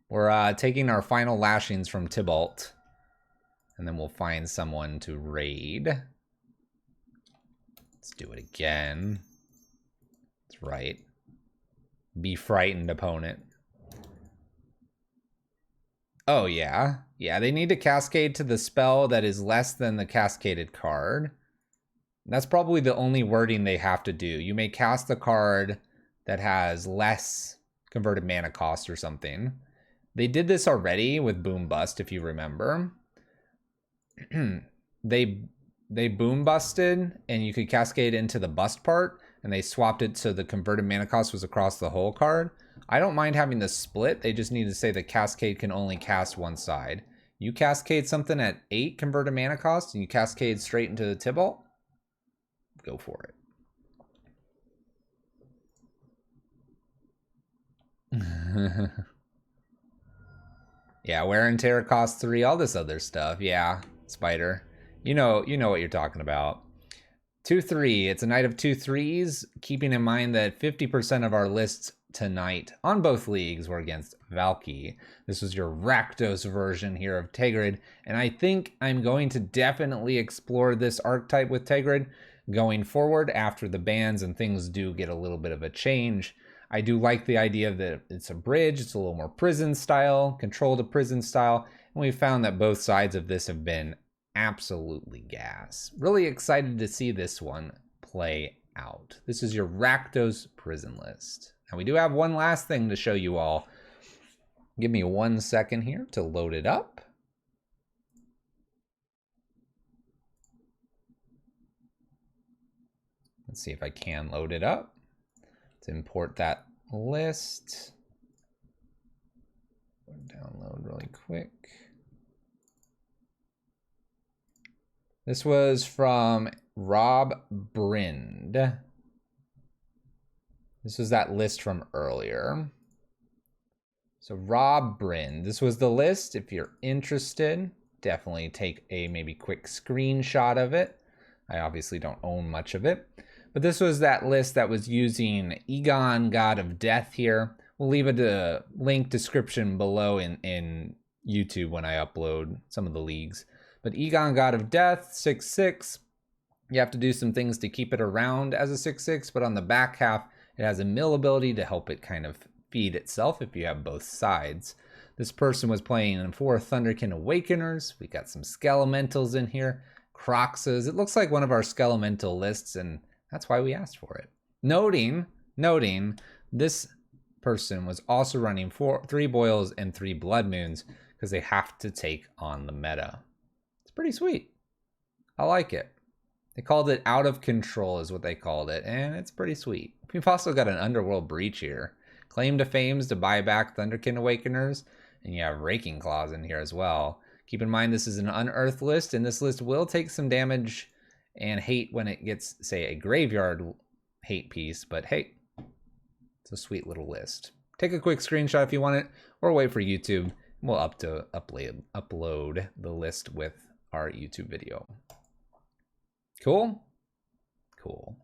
We're taking our final lashings from Tibalt. And then we'll find someone to raid. Let's do it again. That's right. Be frightened, opponent. Oh, yeah. Yeah, they need to cascade to the spell that is less than the cascaded card. That's probably the only wording they have to do. You may cast the card that has less converted mana cost or something. They did this already with Boom Bust, if you remember. they Boom Busted, and you could cascade into the bust part, and they swapped it so the converted mana cost was across the whole card. I don't mind having the split. They just need to say the cascade can only cast one side. You cascade something at 8 converted mana cost, and you cascade straight into the Tibalt. Go for it. Yeah, wear and tear costs 3, all this other stuff. Yeah, Spider. You know what you're talking about. 2-3. It's a night of 2 3s, keeping in mind that 50% of our lists tonight on both leagues were against Valky. This was your Rakdos version here of Tergrid, and I think I'm going to definitely explore this archetype with Tergrid going forward after the bans and things do get a little bit of a change. I do like the idea that it's a bridge, it's a little more prison style, control to prison style, and we found that both sides of this have been absolutely gas. Really excited to see this one play out. This is your Rakdos prison list. Now we do have one last thing to show you all. Give me 1 second here to load it up. Let's see if I can load it up. Let's import that list. Download really quick. This was from Rob Brind. This was that list from earlier. So Rob Brind, this was the list. If you're interested, definitely take a maybe quick screenshot of it. I obviously don't own much of it. But this was that list that was using Egon, God of Death here. We'll leave a link description below in YouTube when I upload some of the leagues. But Egon, God of Death, 6/6. You have to do some things to keep it around as a 6/6, but on the back half, it has a mill ability to help it kind of feed itself if you have both sides. This person was playing 4 Thunderkin Awakeners. We got some Skelementals in here, Croxes. It looks like one of our Skelemental lists, and that's why we asked for it. Noting, this person was also running 3 Boils and 3 Blood Moons because they have to take on the meta. It's pretty sweet. I like it. They called it Out of Control is what they called it, and it's pretty sweet. We've also got an Underworld Breach here. Claim to Fames to buy back Thunderkin Awakeners, and you have Raking Claws in here as well. Keep in mind this is an unearthed list, and this list will take some damage and hate when it gets, say, a graveyard hate piece, but hey, it's a sweet little list. Take a quick screenshot if you want it, or wait for YouTube. We'll upload the list with our YouTube video. Cool? Cool.